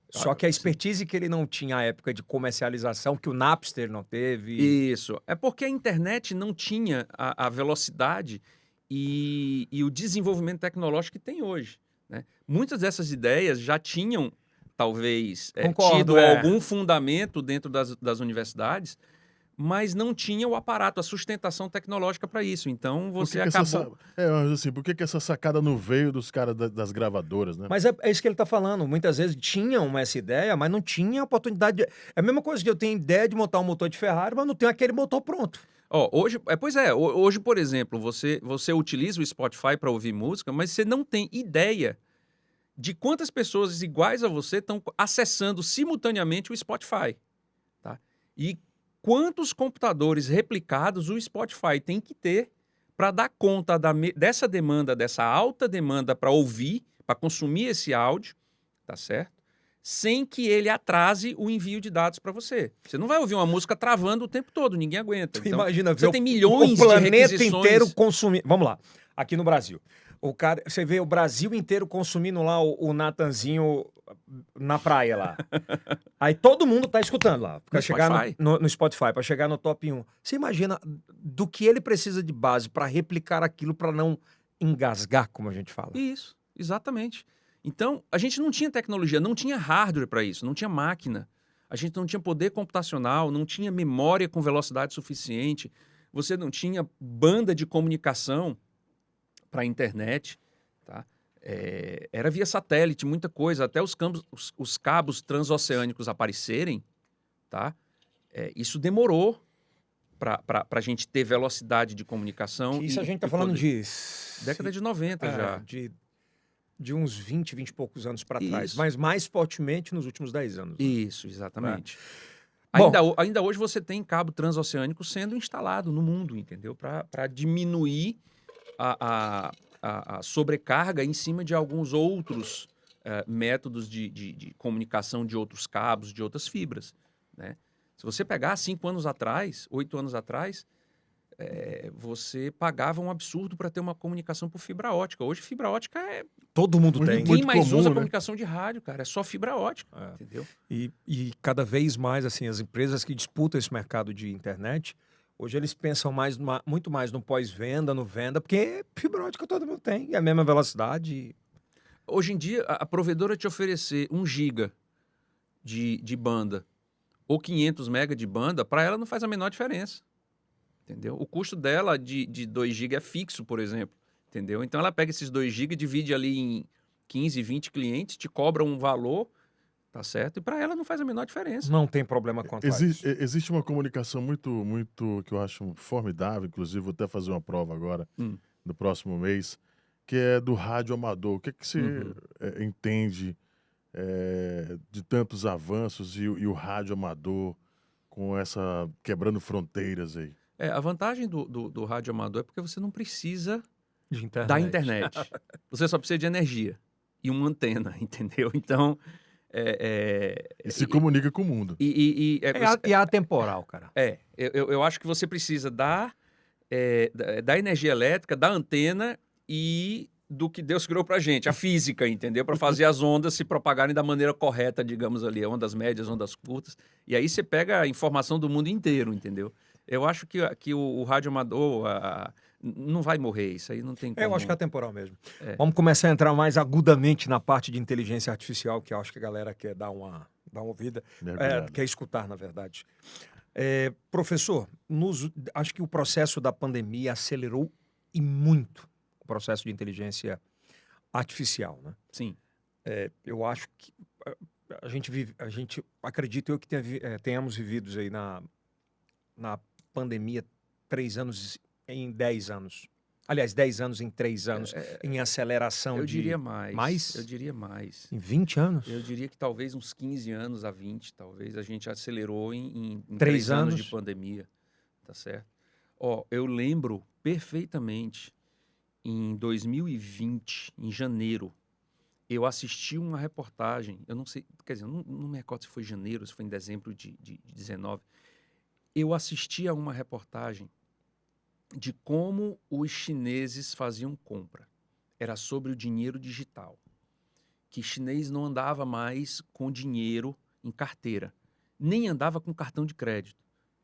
Só que a expertise que ele não tinha à época de comercialização, que o Napster não teve. Isso. É porque a internet não tinha a velocidade e o desenvolvimento tecnológico que tem hoje, né? Muitas dessas ideias já tinham, talvez, Concordo, tido algum fundamento dentro das universidades, mas não tinha o aparato, a sustentação tecnológica para isso. Então, você acabou... Mas assim, por que essa sacada não veio dos caras das gravadoras, né? Mas é isso que ele está falando. Muitas vezes tinham essa ideia, mas não tinha oportunidade. É a mesma coisa que eu tenho ideia de montar um motor de Ferrari, mas não tenho aquele motor pronto. Hoje, hoje, por exemplo, você utiliza o Spotify para ouvir música, mas você não tem ideia de quantas pessoas iguais a você estão acessando simultaneamente o Spotify, tá? E quantos computadores replicados o Spotify tem que ter para dar conta dessa demanda, dessa alta demanda para ouvir, para consumir esse áudio, tá certo? Sem que ele atrase o envio de dados para você. Você não vai ouvir uma música travando o tempo todo, ninguém aguenta. Então, Imagina ver você tem milhões o de planeta requisições. inteiro consumindo. Vamos lá, aqui no Brasil. Você vê o Brasil inteiro consumindo lá o Natanzinho na praia lá. Aí todo mundo tá escutando lá. Pra No chegar Spotify? no Spotify, para chegar no top 1. Você imagina do que ele precisa de base para replicar aquilo, para não engasgar, como a gente fala. Isso, exatamente. Então, a gente não tinha tecnologia, não tinha hardware para isso, não tinha máquina. A gente não tinha poder computacional, não tinha memória com velocidade suficiente. Você não tinha banda de comunicação para a internet, tá? Era via satélite, muita coisa. Até os cabos transoceânicos aparecerem, tá? Isso demorou para a gente ter velocidade de comunicação. Isso a gente tá e falando poder. de... Década de 90 já. De uns 20 e poucos anos para trás. Isso. Mas mais fortemente nos últimos 10 anos. Né? Isso, exatamente. Bom. Ainda hoje você tem cabo transoceânico sendo instalado no mundo, entendeu? Para diminuir a sobrecarga em cima de alguns outros métodos de comunicação de outros cabos, de outras fibras, né? Se você pegar 5 anos atrás, 8 anos atrás, você pagava um absurdo para ter uma comunicação por fibra ótica. Hoje, fibra ótica todo mundo tem. Ninguém mais comum, usa né? comunicação de rádio, cara. É só fibra ótica, entendeu? E cada vez mais, assim, as empresas que disputam esse mercado de internet, hoje eles pensam muito mais no pós-venda, no venda, porque fibra ótica todo mundo tem, é a mesma velocidade. Hoje em dia, a provedora te oferecer 1 giga de banda ou 500 mega de banda, para ela não faz a menor diferença, entendeu? O custo dela de 2 GB é fixo, por exemplo, entendeu? Então ela pega esses 2 GB, divide ali em 15, 20 clientes, te cobra um valor, tá certo? E para ela não faz a menor diferença. Não tem problema quanto a isso. Existe uma comunicação muito que eu acho formidável, inclusive vou até fazer uma prova agora, no próximo mês, que é do rádio amador. O que é que você entende de tantos avanços e o rádio amador com essa quebrando fronteiras aí? A vantagem do rádio amador é porque você não precisa da internet. Você só precisa de energia e uma antena, entendeu? Então... E se comunica com o mundo. E atemporal, cara. Eu acho que você precisa da energia elétrica, da antena e do que Deus criou pra gente, a física, entendeu? Para fazer as ondas se propagarem da maneira correta, digamos ali, ondas médias, ondas curtas. E aí você pega a informação do mundo inteiro, entendeu? Eu acho que o rádio amador não vai morrer, isso aí não tem como. Eu acho que é atemporal mesmo. Vamos começar a entrar mais agudamente na parte de inteligência artificial, que eu acho que a galera quer dar uma ouvida, quer escutar, na verdade. Professor, acho que o processo da pandemia acelerou e muito o processo de inteligência artificial, né? Sim. Eu acho que acredito eu que tenhamos vivido aí na pandemia 3 anos em 10 anos. Aliás, 10 anos em 3 anos, em aceleração eu diria mais. Mais? Eu diria mais. Em 20 anos? Eu diria que talvez uns 15 anos a 20, talvez, a gente acelerou em 3 anos de pandemia, tá certo? Eu lembro perfeitamente, em 2020, em janeiro, eu assisti uma reportagem, eu não sei, quer dizer, não me recordo se foi janeiro, se foi em dezembro de 19. Eu assisti a uma reportagem de como os chineses faziam compra. Era sobre o dinheiro digital. Que chinês não andava mais com dinheiro em carteira. Nem andava com cartão de crédito.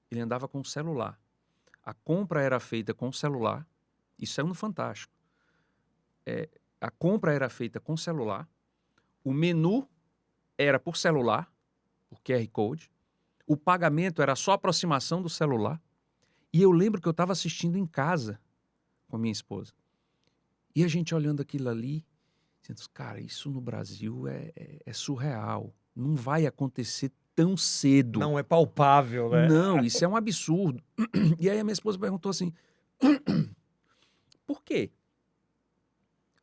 Ele andava com celular. A compra era feita com celular. Isso é no Fantástico. A compra era feita com celular. O menu era por celular, por QR Code. O pagamento era só aproximação do celular. E eu lembro que eu estava assistindo em casa com a minha esposa. E a gente olhando aquilo ali, dizendo, cara, isso no Brasil é surreal. Não vai acontecer tão cedo. Não é palpável, né? Não, isso é um absurdo. E aí a minha esposa perguntou assim, por quê?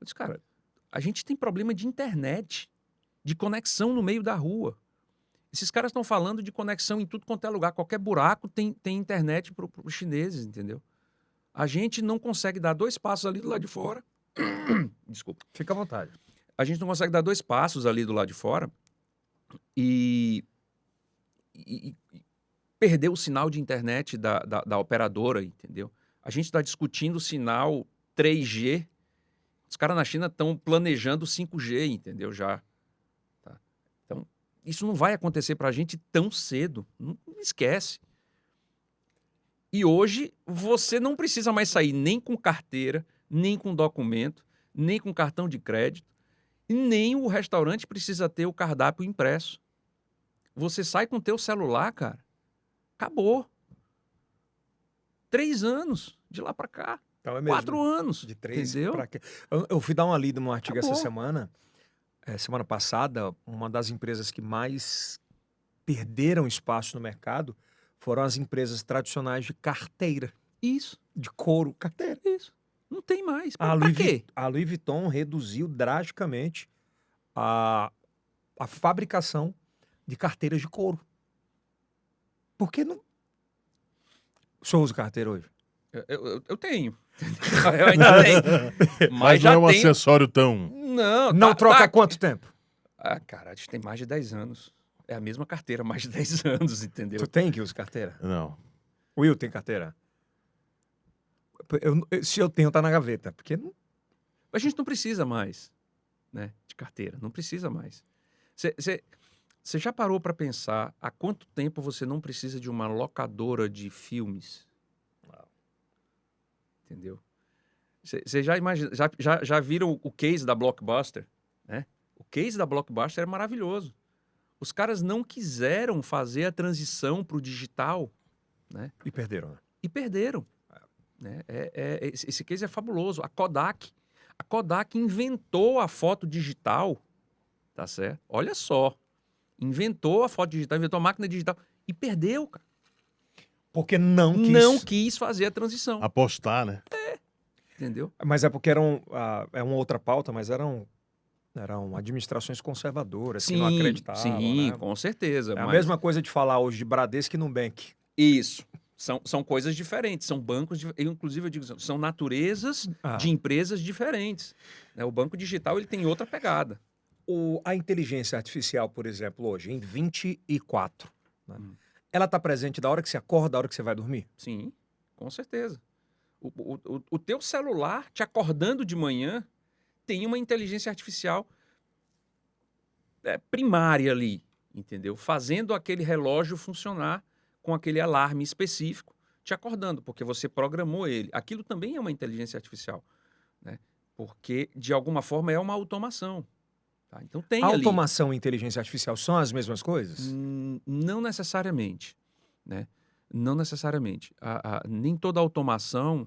Eu disse, cara, a gente tem problema de internet, de conexão no meio da rua. Esses caras estão falando de conexão em tudo quanto é lugar. Qualquer buraco tem internet para os chineses, entendeu? A gente não consegue dar 2 passos ali do lado de fora. Desculpa. Fica à vontade. A gente não consegue dar 2 passos ali do lado de fora e perder o sinal de internet da operadora, entendeu? A gente está discutindo o sinal 3G. Os caras na China estão planejando 5G, entendeu? Já. Tá? Então, isso não vai acontecer para a gente tão cedo. Não esquece. E hoje, você não precisa mais sair nem com carteira, nem com documento, nem com cartão de crédito, e nem o restaurante precisa ter o cardápio impresso. Você sai com o teu celular, cara. Acabou. 3 anos de lá para cá. Então é mesmo. 4 anos. De 3 entendeu? para quê? Eu fui dar uma lida num artigo Acabou. essa semana. Semana passada, uma das empresas que mais perderam espaço no mercado foram as empresas tradicionais de carteira, Isso, de couro, carteira. isso. Não tem mais. A Pra quê? Louis Vuitton reduziu drasticamente a fabricação de carteiras de couro. Por que não... O senhor usa carteira hoje? Eu tenho. Eu ainda tenho. Mas já não é um tenho. acessório tão... Não, Não troca há aqui. quanto tempo? Ah, cara, acho que tem mais de 10 anos. É a mesma carteira, mais de 10 anos, entendeu? Tu tem que usar carteira? Não. O Will tem carteira? Se eu tenho, tá na gaveta. Porque não... A gente não precisa mais, né, de carteira. Não precisa mais. Você já parou para pensar há quanto tempo você não precisa de uma locadora de filmes? Entendeu? Você já imagina, já viram o case da Blockbuster? Né? O case da Blockbuster é maravilhoso. Os caras não quiseram fazer a transição para o digital, né? E perderam, né? E perderam. Né? Esse case é fabuloso. A Kodak inventou a foto digital, tá certo? Olha só. Inventou a foto digital, inventou a máquina digital e perdeu, cara. Porque não quis. Não quis fazer a transição. Apostar, né? Entendeu? Mas é porque é uma outra pauta, mas eram administrações conservadoras que não acreditavam. Sim, né? com certeza. É a mas mesma coisa de falar hoje de Bradesco e Nubank. Isso. São coisas diferentes, são bancos, inclusive eu digo, são naturezas de empresas diferentes. Né? O banco digital ele tem outra pegada. A inteligência artificial, por exemplo, hoje, em 24, né? Ela está presente da hora que você acorda, da hora que você vai dormir? Sim, com certeza. O teu celular te acordando de manhã tem uma inteligência artificial primária ali, entendeu? Fazendo aquele relógio funcionar com aquele alarme específico, te acordando, porque você programou ele. Aquilo também é uma inteligência artificial, né? Porque, de alguma forma, é uma automação. Tá? Então, tem ali... Automação e inteligência artificial são as mesmas coisas? Não necessariamente, né? Não necessariamente. Nem toda automação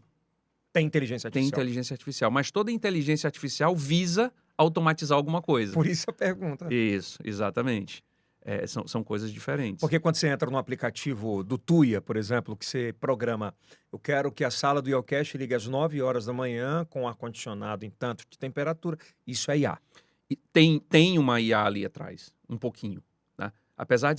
tem inteligência artificial. Tem inteligência artificial, mas toda inteligência artificial visa automatizar alguma coisa. Por isso a pergunta. Isso, exatamente. São coisas diferentes. Porque quando você entra no aplicativo do Tuya, por exemplo, que você programa, eu quero que a sala do Yelcast ligue às 9 horas da manhã com ar-condicionado em tanto de temperatura, isso é IA. E tem uma IA ali atrás, um pouquinho. Né? Apesar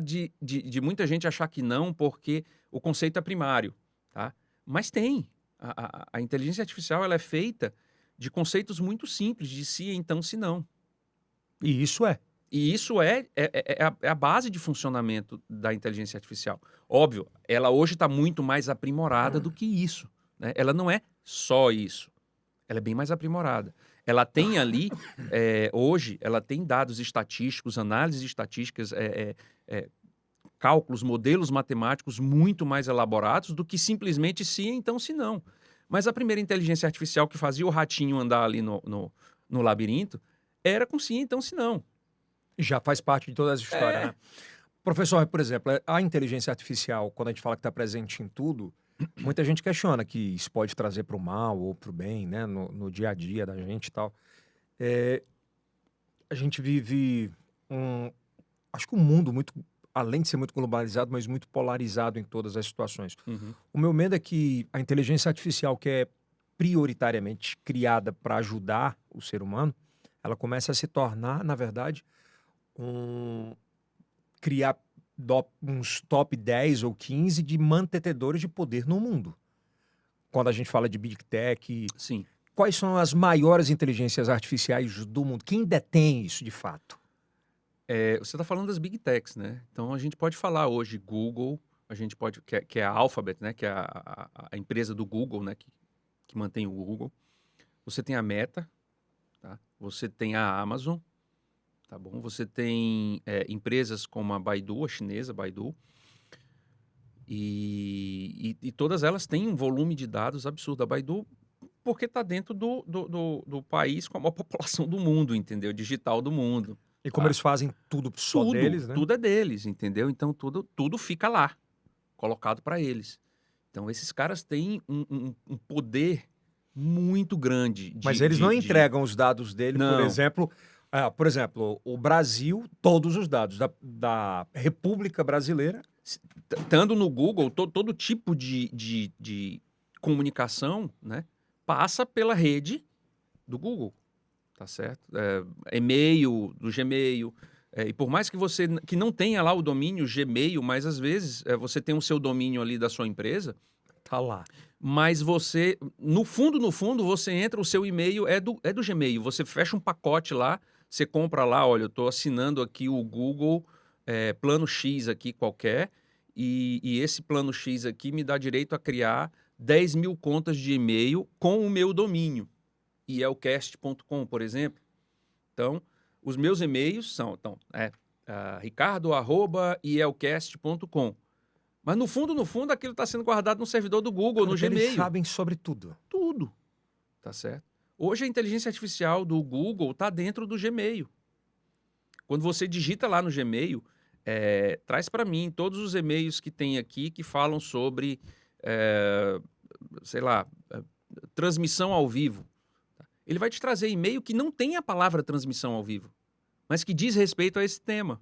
de muita gente achar que não, porque o conceito é primário. Tá? Mas tem. A inteligência artificial ela é feita de conceitos muito simples, de se, então, se não. E isso é. E isso é a base de funcionamento da inteligência artificial. Óbvio, ela hoje está muito mais aprimorada do que isso. Né? Ela não é só isso. Ela é bem mais aprimorada. Ela tem ali, hoje, ela tem dados estatísticos, análises estatísticas, cálculos, modelos matemáticos muito mais elaborados do que simplesmente se, então, se não. Mas a primeira inteligência artificial que fazia o ratinho andar ali no labirinto era com se, então, se não. Já faz parte de toda essa história, né? Professor, por exemplo, a inteligência artificial, quando a gente fala que está presente em tudo, muita gente questiona que isso pode trazer para o mal ou para o bem, né? No dia a dia da gente e tal. A gente vive acho que um mundo muito, além de ser muito globalizado, mas muito polarizado em todas as situações. Uhum. O meu medo é que a inteligência artificial, que é prioritariamente criada para ajudar o ser humano, ela comece a se tornar, na verdade, criar uns top 10 ou 15 de mantenedores de poder no mundo. Quando a gente fala de Big Tech, Sim. quais são as maiores inteligências artificiais do mundo? Quem detém isso de fato? Você está falando das Big Techs, né? Então a gente pode falar hoje Google, a gente pode, que é a Alphabet, né? Que é a empresa do Google, né? Que mantém o Google. Você tem a Meta, tá? Você tem a Amazon, tá bom? Você tem empresas como a Baidu, a chinesa Baidu, e todas elas têm um volume de dados absurdo. A Baidu, porque está dentro do país com a maior população do mundo, entendeu? Digital do mundo. E como Tá? eles fazem tudo só deles, né? Tudo é deles, entendeu? Então tudo fica lá, colocado para eles. Então esses caras têm um poder muito grande. Mas eles não entregam os dados dele, Não. por exemplo, o Brasil, todos os dados da República Brasileira. Estando no Google, todo tipo de comunicação, né, passa pela rede do Google, tá certo? E-mail, do Gmail. E por mais que você que não tenha lá o domínio Gmail, mas às vezes você tem o seu domínio ali da sua empresa, Tá lá. mas você, no fundo, você entra, o seu e-mail é do Gmail. Você fecha um pacote lá, você compra lá, olha, eu estou assinando aqui o Google Plano X aqui qualquer, e esse Plano X aqui me dá direito a criar 10 mil contas de e-mail com o meu domínio, ielcast.com, por exemplo. Então, os meus e-mails são ricardo@ielcast.com. Mas no fundo, aquilo está sendo guardado no servidor do Google, no Gmail. Eles sabem sobre tudo. Tudo, tá certo? Hoje a inteligência artificial do Google está dentro do Gmail. Quando você digita lá no Gmail, traz para mim todos os e-mails que tem aqui que falam sobre, transmissão ao vivo. Ele vai te trazer e-mail que não tem a palavra transmissão ao vivo, mas que diz respeito a esse tema.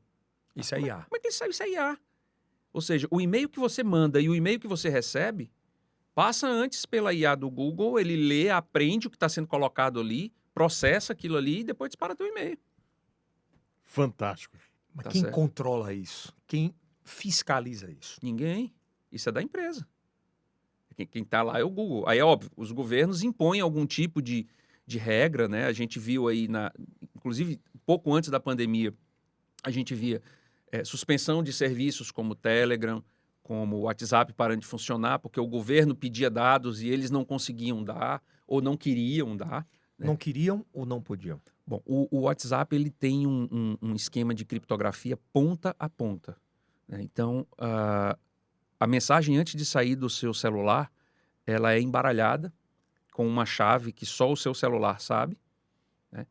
Isso é IA. Como é que ele sabe isso é IA? Ou seja, o e-mail que você manda e o e-mail que você recebe passa antes pela IA do Google, ele lê, aprende o que está sendo colocado ali, processa aquilo ali e depois dispara teu e-mail. Fantástico. Mas Tá quem certo. controla isso? Quem fiscaliza isso? Ninguém. Isso é da empresa. Quem está lá é o Google. Aí é óbvio, os governos impõem algum tipo de regra, né? A gente viu aí, inclusive pouco antes da pandemia, a gente via suspensão de serviços como o Telegram, como o WhatsApp parando de funcionar, porque o governo pedia dados e eles não conseguiam dar ou não queriam dar. Né? Não queriam ou não podiam? Bom, o WhatsApp ele tem um esquema de criptografia ponta a ponta. Né? Então, a mensagem antes de sair do seu celular, ela é embaralhada com uma chave que só o seu celular sabe, né?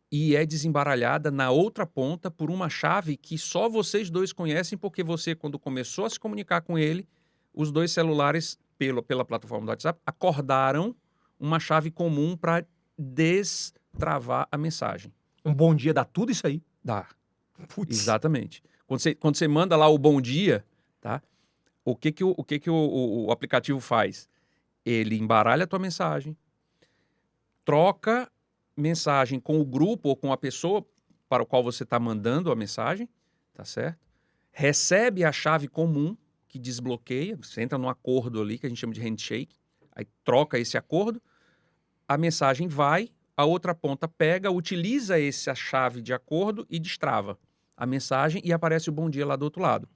E é desembaralhada na outra ponta por uma chave que só vocês dois conhecem, porque você, quando começou a se comunicar com ele, os dois celulares, pela plataforma do WhatsApp, acordaram uma chave comum para destravar a mensagem. Um bom dia dá tudo isso aí? Dá. Putz. Exatamente. Quando você manda lá o bom dia, tá? O que o aplicativo faz? Ele embaralha a tua mensagem, troca mensagem com o grupo ou com a pessoa para o qual você está mandando a mensagem, tá certo? Recebe a chave comum que desbloqueia, você entra num acordo ali que a gente chama de handshake, aí troca esse acordo, a mensagem vai, a outra ponta pega, utiliza essa chave de acordo e destrava a mensagem e aparece o bom dia lá do outro lado.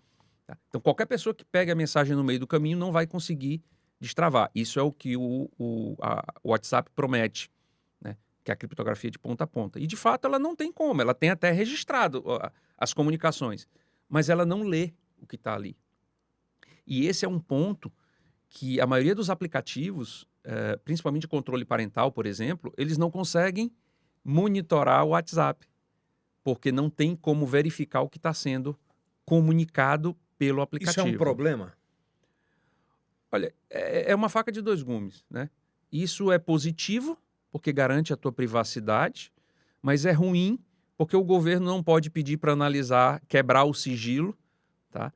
Tá? Então, qualquer pessoa que pega a mensagem no meio do caminho não vai conseguir destravar. Isso é o que o WhatsApp promete, né? Que é a criptografia de ponta a ponta. E, de fato, ela não tem como. Ela tem até registrado as comunicações, mas ela não lê o que está ali. E esse é um ponto que a maioria dos aplicativos, principalmente de controle parental, por exemplo, eles não conseguem monitorar o WhatsApp, porque não tem como verificar o que está sendo comunicado pelo aplicativo. Isso é um problema? Olha, é uma faca de dois gumes, né? Isso é positivo, porque garante a tua privacidade, mas é ruim, porque o governo não pode pedir para analisar, quebrar o sigilo, tá?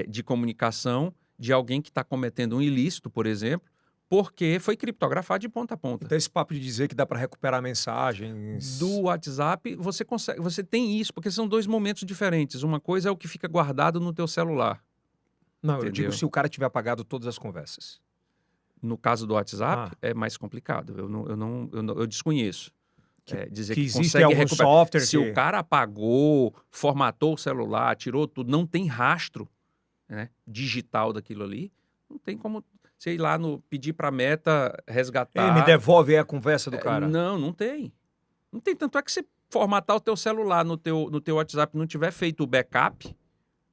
De comunicação de alguém que está cometendo um ilícito, por exemplo, porque foi criptografado de ponta a ponta. Então, esse papo de dizer que dá para recuperar mensagens. Do WhatsApp, você consegue, você tem isso, porque são dois momentos diferentes. Uma coisa é o que fica guardado no teu celular. Não, eu Entendeu? digo se o cara tiver apagado todas as conversas. No caso do WhatsApp, é mais complicado. Eu desconheço. Dizer que que existe consegue algum recuperar. software Se que... o cara apagou, formatou o celular, tirou tudo, não tem rastro, né, digital daquilo ali, não tem como você ir lá pedir para a Meta resgatar. Ele me devolve aí a conversa do cara. Não tem. Não tem. Tanto é que você formatar o teu celular no teu WhatsApp e não tiver feito o backup,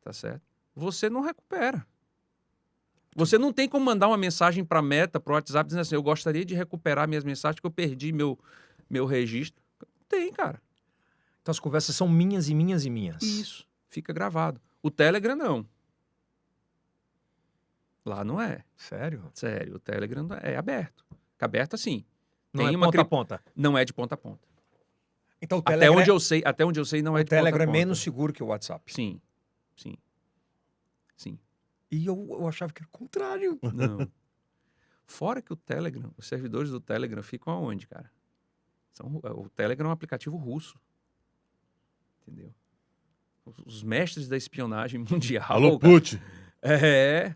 tá certo? Você não recupera. Você não tem como mandar uma mensagem para a Meta, para o WhatsApp, dizendo assim, eu gostaria de recuperar minhas mensagens, porque eu perdi meu registro. Não tem, cara. Então as conversas são minhas e minhas e minhas. Isso. Fica gravado. O Telegram, não. Lá não é. Sério? Sério. O Telegram é aberto. Fica aberto assim. Não Tem é uma ponta a ponta. Não é de ponta a ponta. Então o Até Telegram, onde eu sei, não é o de ponta a Telegram é ponta. menos seguro que o WhatsApp. Sim. E eu achava que era o contrário. Não. Fora que o Telegram, os servidores do Telegram ficam aonde, cara? O Telegram é um aplicativo russo. Entendeu? Os mestres da espionagem mundial. Alô, cara, Putin. é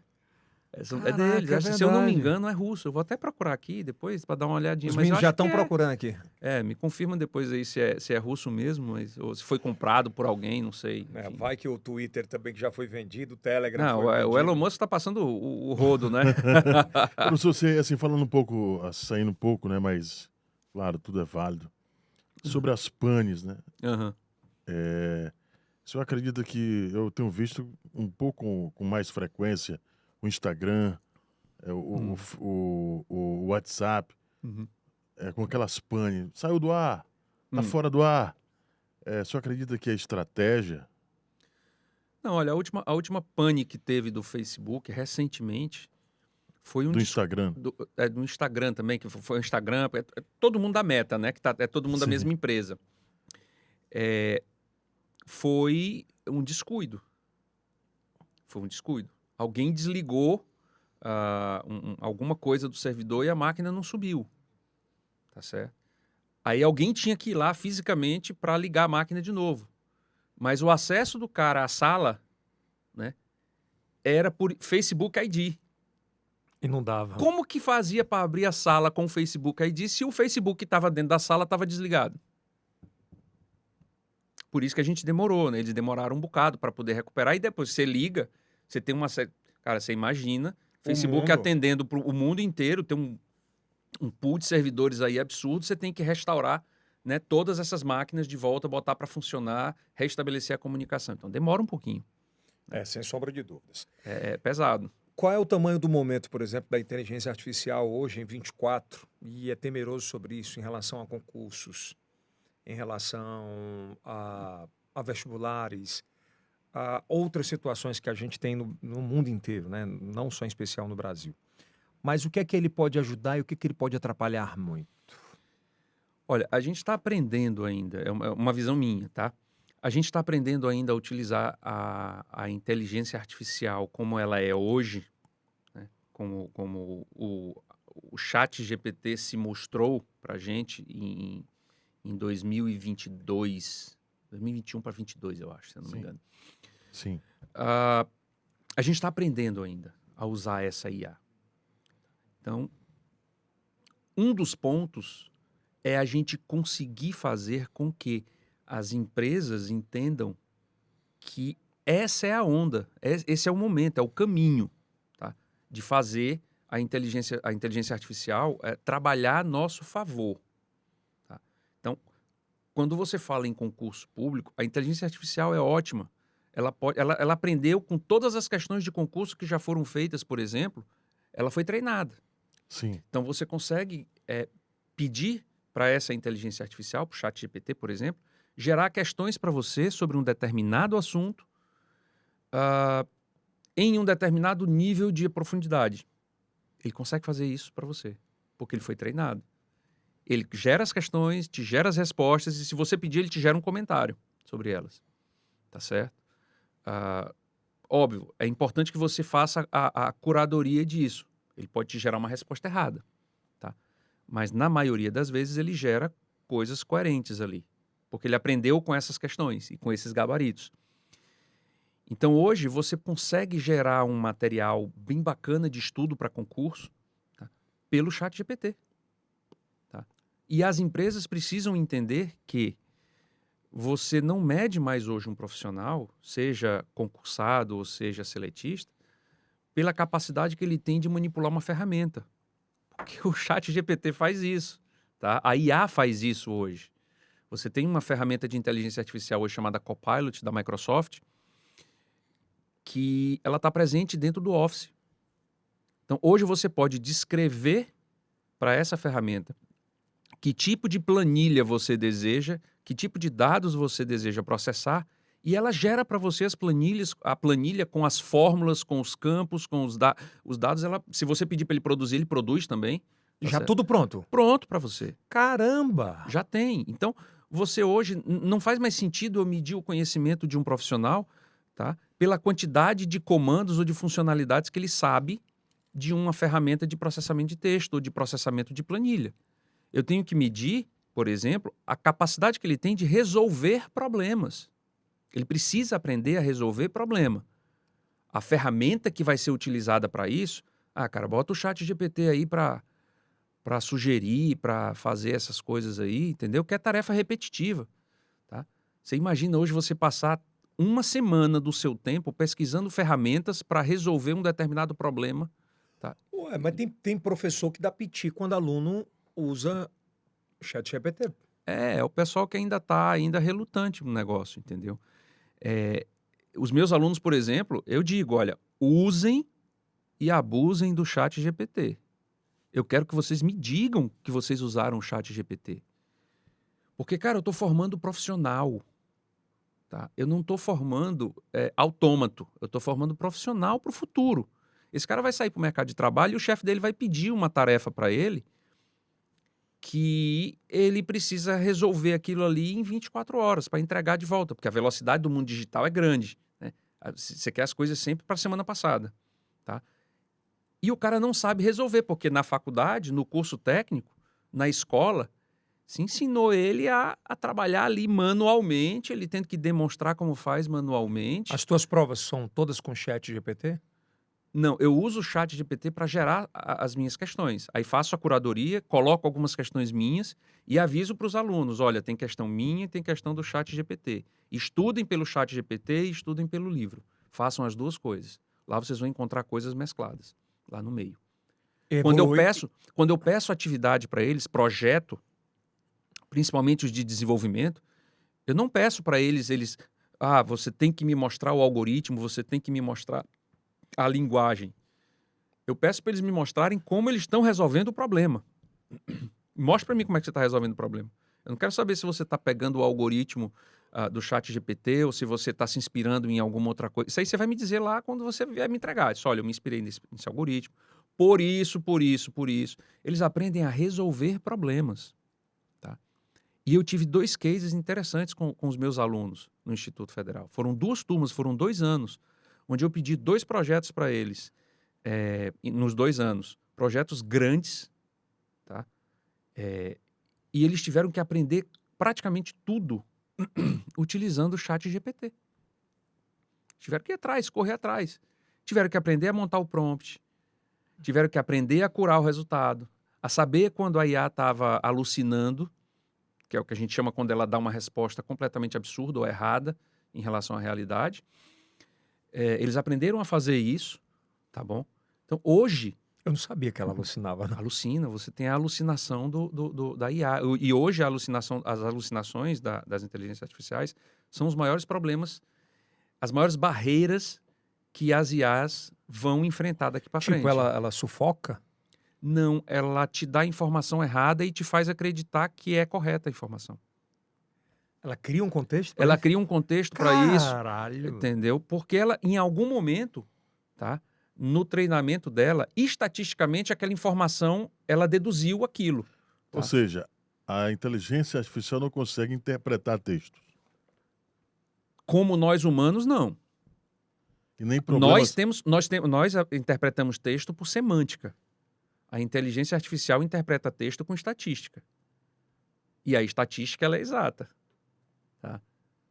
Caraca, deles. é Se eu não me verdade. engano, é russo. Eu vou até procurar aqui depois para dar uma olhadinha. Os Mas eu meninos já acho que estão procurando aqui. me confirma depois aí se é russo mesmo, ou se foi comprado por alguém, não sei. Enfim. Vai que o Twitter também que já foi vendido, o Telegram Não, foi vendido. o Elon Musk está passando o rodo, né? Professor, você, assim, falando um pouco, saindo um pouco, né, mas, claro, tudo é válido. Sobre as panes, né? Aham. O senhor acredita que eu tenho visto um pouco com mais frequência o Instagram, o WhatsApp, Uhum. com aquelas panes. Saiu do ar, tá Hum. fora do ar. O senhor acredita que é estratégia? Não, olha, a última pane que teve do Facebook recentemente foi Do Instagram? do Instagram também, que foi o Instagram, é todo mundo da Meta, né? É todo mundo da Sim. mesma empresa. Foi um descuido. Alguém desligou alguma coisa do servidor e a máquina não subiu. Tá certo? Aí alguém tinha que ir lá fisicamente para ligar a máquina de novo. Mas o acesso do cara à sala, né, era por Facebook ID. E não dava. Como que fazia para abrir a sala com o Facebook ID se o Facebook que estava dentro da sala estava desligado? Por isso que a gente demorou, né? Eles demoraram um bocado para poder recuperar. E depois você liga, você tem uma... Cara, você imagina, Facebook mundo. atendendo para o mundo inteiro, tem um pool de servidores aí absurdo, você tem que restaurar, né, todas essas máquinas de volta, botar para funcionar, restabelecer a comunicação. Então demora um pouquinho. Sem sombra de dúvidas. É pesado. Qual é o tamanho do momento, por exemplo, da inteligência artificial hoje em 24? E é temeroso sobre isso em relação a concursos, em relação a vestibulares, a outras situações que a gente tem no mundo inteiro, né? Não só em especial no Brasil. Mas o que é que ele pode ajudar e o que é que ele pode atrapalhar muito? Olha, a gente está aprendendo ainda, é uma visão minha, tá? A gente está aprendendo ainda a utilizar a inteligência artificial como ela é hoje, né? Como o chat GPT se mostrou para a gente em 2022, 2021 para 2022, eu acho, se eu não me engano. Sim. A gente está aprendendo ainda a usar essa IA. Então, um dos pontos é a gente conseguir fazer com que as empresas entendam que essa é a onda, esse é o momento, é o caminho, tá? De fazer a inteligência artificial trabalhar a nosso favor. Tá? Então, quando você fala em concurso público, a inteligência artificial é ótima. Ela aprendeu com todas as questões de concurso que já foram feitas, por exemplo, ela foi treinada. Sim. Então, você consegue pedir para essa inteligência artificial, para o chat GPT, por exemplo, gerar questões para você sobre um determinado assunto em um determinado nível de profundidade. Ele consegue fazer isso para você, porque ele foi treinado. Ele gera as questões, te gera as respostas, e se você pedir, ele te gera um comentário sobre elas. Tá certo? Óbvio, é importante que você faça a curadoria disso. Ele pode te gerar uma resposta errada, tá? Mas na maioria das vezes ele gera coisas coerentes ali, porque ele aprendeu com essas questões e com esses gabaritos. Então hoje você consegue gerar um material bem bacana de estudo para concurso, tá? Pelo ChatGPT, tá? E as empresas precisam entender que você não mede mais hoje um profissional, seja concursado ou seja seletista, pela capacidade que ele tem de manipular uma ferramenta. Porque o ChatGPT faz isso, tá? A IA faz isso hoje. Você tem uma ferramenta de inteligência artificial hoje chamada Copilot da Microsoft, que ela está presente dentro do Office. Então, hoje você pode descrever para essa ferramenta que tipo de planilha você deseja, que tipo de dados você deseja processar, e ela gera para você as planilhas, a planilha com as fórmulas, com os campos, com os dados. Se você pedir para ele produzir, ele produz também. Tá Já certo? tudo pronto. Pronto para você. Caramba! Já tem. Então, você hoje não faz mais sentido eu medir o conhecimento de um profissional, tá? Pela quantidade de comandos ou de funcionalidades que ele sabe de uma ferramenta de processamento de texto ou de processamento de planilha. Eu tenho que medir, por exemplo, a capacidade que ele tem de resolver problemas. Ele precisa aprender a resolver problema. A ferramenta que vai ser utilizada para isso, cara, bota o ChatGPT aí para sugerir, para fazer essas coisas aí, entendeu? Que é tarefa repetitiva, tá? Você imagina hoje você passar uma semana do seu tempo pesquisando ferramentas para resolver um determinado problema, tá? Ué, mas tem professor que dá piti quando aluno usa o ChatGPT. É o pessoal que ainda está relutante no negócio, entendeu? Os meus alunos, por exemplo, eu digo, olha, usem e abusem do ChatGPT. Eu quero que vocês me digam que vocês usaram o ChatGPT. Porque, cara, eu estou formando profissional, tá? Eu não estou formando autômato, eu estou formando profissional para o futuro. Esse cara vai sair para o mercado de trabalho e o chefe dele vai pedir uma tarefa para ele que ele precisa resolver aquilo ali em 24 horas para entregar de volta, porque a velocidade do mundo digital é grande, né? Você quer as coisas sempre para a semana passada, tá? E o cara não sabe resolver, porque na faculdade, no curso técnico, na escola, se ensinou ele a trabalhar ali manualmente, ele tendo que demonstrar como faz manualmente. As tuas provas são todas com ChatGPT? Não, eu uso o ChatGPT para gerar as minhas questões. Aí faço a curadoria, coloco algumas questões minhas e aviso para os alunos, olha, tem questão minha e tem questão do ChatGPT. Estudem pelo ChatGPT e estudem pelo livro. Façam as duas coisas. Lá vocês vão encontrar coisas mescladas, lá no meio. Quando eu peço atividade para eles, projeto, principalmente os de desenvolvimento, eu não peço para eles, você tem que me mostrar o algoritmo, você tem que me mostrar a linguagem. Eu peço para eles me mostrarem como eles estão resolvendo o problema. Mostra para mim como é que você está resolvendo o problema. Eu não quero saber se você está pegando o algoritmo do ChatGPT ou se você está se inspirando em alguma outra coisa. Isso aí você vai me dizer lá quando você vier me entregar. Olha, eu me inspirei nesse algoritmo. Por isso. Eles aprendem a resolver problemas. Tá? E eu tive 2 cases interessantes com os meus alunos no Instituto Federal. Foram 2 turmas, foram 2 anos, onde eu pedi 2 projetos para eles nos 2 anos. Projetos grandes, tá? E eles tiveram que aprender praticamente tudo utilizando o ChatGPT. Tiveram que ir atrás, correr atrás. Tiveram que aprender a montar o prompt. Tiveram que aprender a curar o resultado. A saber quando a IA estava alucinando, que é o que a gente chama quando ela dá uma resposta completamente absurda ou errada em relação à realidade. Eles aprenderam a fazer isso, tá bom? Então, hoje... Eu não sabia que ela alucinava. Não. Alucina, você tem a alucinação da IA. E hoje as alucinações das inteligências artificiais são os maiores problemas, as maiores barreiras que as IAs vão enfrentar daqui para frente. Tipo, ela sufoca? Não, ela te dá a informação errada e te faz acreditar que é correta a informação. Ela cria um contexto? Ela cria um contexto para isso. Caralho! Entendeu? Porque ela, em algum momento, tá? No treinamento dela, estatisticamente, aquela informação, ela deduziu aquilo. Tá? Ou seja, a inteligência artificial não consegue interpretar textos. Como nós humanos, não. E nem problemas... Nós interpretamos texto por semântica. A inteligência artificial interpreta texto com estatística. E a estatística, ela é exata. Tá?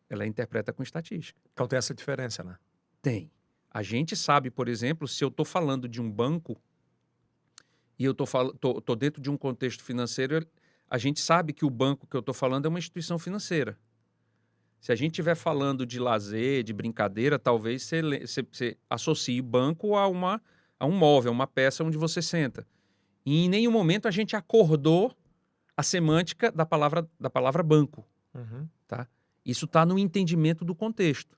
Ela interpreta com estatística. Então tem essa diferença, né? Tem. A gente sabe, por exemplo, se eu estou falando de um banco e eu estou dentro de um contexto financeiro, a gente sabe que o banco que eu estou falando é uma instituição financeira. Se a gente estiver falando de lazer, de brincadeira, talvez você associe banco a um móvel, uma peça onde você senta. E em nenhum momento a gente acordou a semântica da palavra banco. Uhum. Tá? Isso está no entendimento do contexto.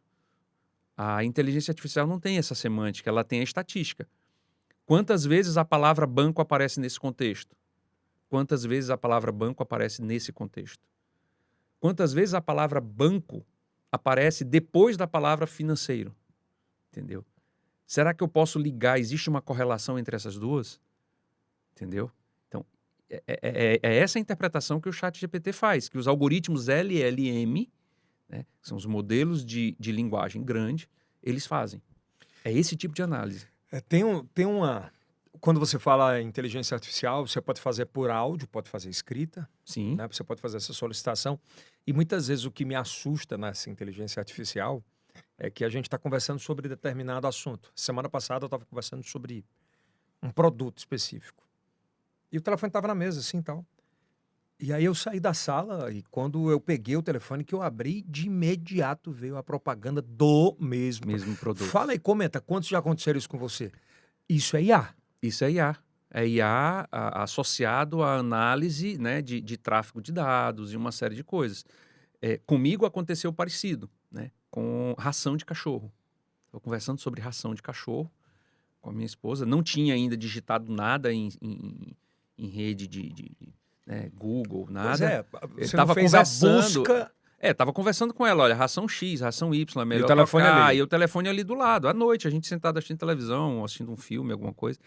A inteligência artificial não tem essa semântica, ela tem a estatística. Quantas vezes a palavra banco aparece nesse contexto? Quantas vezes a palavra banco aparece nesse contexto? Quantas vezes a palavra banco aparece depois da palavra financeiro? Entendeu? Será que eu posso ligar? Existe uma correlação entre essas duas? Entendeu? Então, é essa a interpretação que o ChatGPT faz, que os algoritmos LLM, né, que são os modelos de linguagem grande, eles fazem. É esse tipo de análise. Tem uma... Quando você fala em inteligência artificial, você pode fazer por áudio, pode fazer escrita, Sim. né? Você pode fazer essa solicitação. E muitas vezes o que me assusta nessa inteligência artificial é que a gente está conversando sobre determinado assunto. Semana passada eu estava conversando sobre um produto específico. E o telefone estava na mesa, assim, tal. E aí eu saí da sala e quando eu peguei o telefone que eu abri, de imediato veio a propaganda do mesmo produto. Fala aí, comenta, quantos já aconteceram isso com você? Isso é IA. Isso é IA. É IA associado à análise, né, de tráfego de dados e uma série de coisas. Comigo aconteceu parecido, né, com ração de cachorro. Estou conversando sobre ração de cachorro com a minha esposa. Não tinha ainda digitado nada em rede né, Google, nada. Pois você não fez a busca... Tava conversando com ela, olha, ração X, ração Y, é melhor e o telefone trocar. ali. E o telefone ali do lado, à noite, a gente sentado assistindo televisão, assistindo um filme, alguma coisa,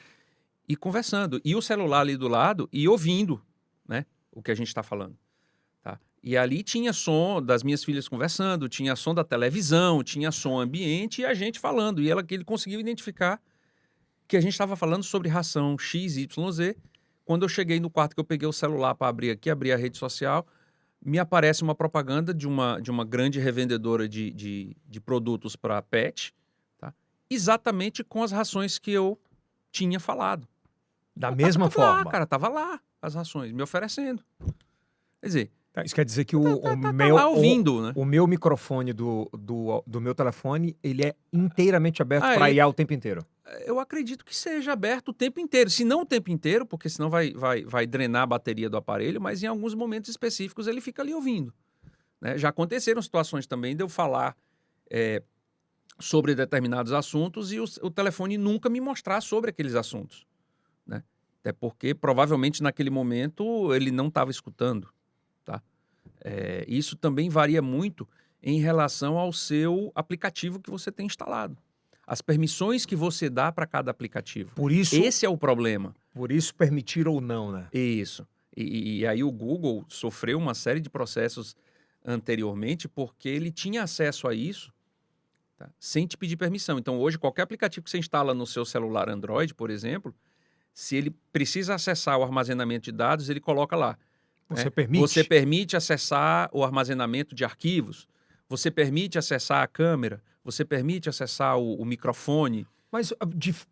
e conversando. E o celular ali do lado e ouvindo, né, o que a gente está falando. Tá? E ali tinha som das minhas filhas conversando, tinha som da televisão, tinha som ambiente e a gente falando. E ele conseguiu identificar que a gente estava falando sobre ração X, Y, Z. Quando eu cheguei no quarto, que eu peguei o celular para abrir a rede social, me aparece uma propaganda de uma grande revendedora de produtos para pet, tá? Exatamente com as rações que eu tinha falado. Da mesma forma? Lá, cara, tava lá as rações, me oferecendo. Quer dizer... Isso quer dizer que lá ouvindo, né? o meu microfone do meu telefone, ele é inteiramente aberto para IA o tempo inteiro? Eu acredito que seja aberto o tempo inteiro. Se não o tempo inteiro, porque senão vai drenar a bateria do aparelho, mas em alguns momentos específicos ele fica ali ouvindo. Né? Já aconteceram situações também de eu falar sobre determinados assuntos e o telefone nunca me mostrar sobre aqueles assuntos. Né? Até porque provavelmente naquele momento ele não estava escutando. Tá? Isso também varia muito em relação ao seu aplicativo que você tem instalado. As permissões que você dá para cada aplicativo. Por isso, esse é o problema. Por isso permitir ou não, né? Isso. E aí o Google sofreu uma série de processos anteriormente porque ele tinha acesso a isso, tá, sem te pedir permissão. Então hoje qualquer aplicativo que você instala no seu celular Android, por exemplo, se ele precisa acessar o armazenamento de dados, ele coloca lá. Você permite? Você permite acessar o armazenamento de arquivos? Você permite acessar a câmera? Você permite acessar o microfone? Mas,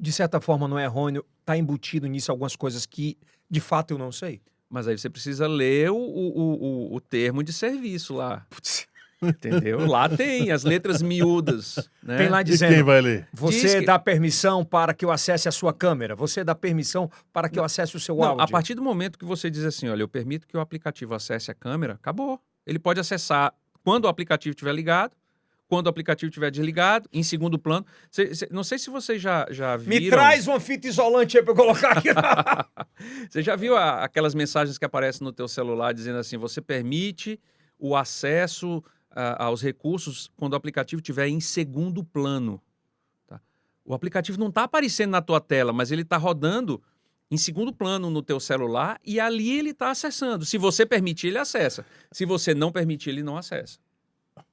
de certa forma, não é errôneo? Está embutido nisso algumas coisas que, de fato, eu não sei? Mas aí você precisa ler o termo de serviço lá. Putz. Entendeu? Lá tem as letras miúdas. Né? Tem lá dizendo, e quem vai ler? Você dá permissão para que eu acesse a sua câmera? Você dá permissão para que eu acesse o seu áudio? A partir do momento que você diz assim, olha, eu permito que o aplicativo acesse a câmera, acabou. Ele pode acessar quando o aplicativo estiver ligado, quando o aplicativo estiver desligado, em segundo plano. Não sei se vocês já viram... Me traz uma fita isolante aí para eu colocar aqui. Você já viu aquelas mensagens que aparecem no teu celular dizendo assim, você permite o acesso aos recursos quando o aplicativo estiver em segundo plano. Tá? O aplicativo não está aparecendo na tua tela, mas ele está rodando em segundo plano no teu celular e ali ele está acessando. Se você permitir, ele acessa. Se você não permitir, ele não acessa.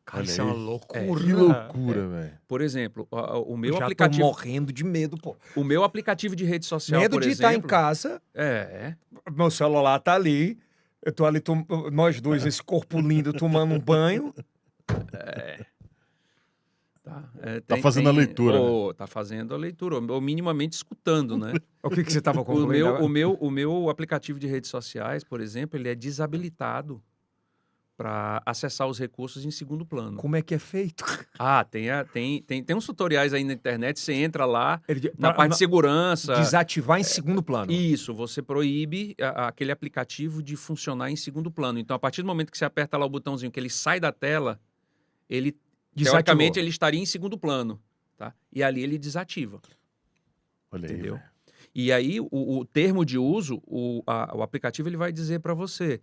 Cara, Olha isso é uma aí. loucura. Que loucura, velho. Por exemplo, o Eu meu já tô aplicativo, morrendo de medo, pô. o meu aplicativo de rede social, Medo por de estar em exemplo, casa, é, meu celular tá ali, eu tô ali, nós dois, esse corpo lindo, tomando um banho. tá, Tá fazendo a leitura, né? tá fazendo a leitura, ou minimamente escutando, né? O que que você tava O concluindo meu, agora? o meu aplicativo de redes sociais, por exemplo, ele é desabilitado para acessar os recursos em segundo plano. Como é que é feito? Ah, tem uns tutoriais aí na internet, você entra lá, Ele, na parte de segurança. desativar em segundo plano. Isso, você proíbe aquele aplicativo de funcionar em segundo plano. Então, a partir do momento que você aperta lá o botãozinho que ele sai da tela, ele, Desativou. teoricamente, ele estaria em segundo plano, tá? E ali ele desativa, Olha aí, entendeu? velho. E aí, o termo de uso, o aplicativo ele vai dizer para você,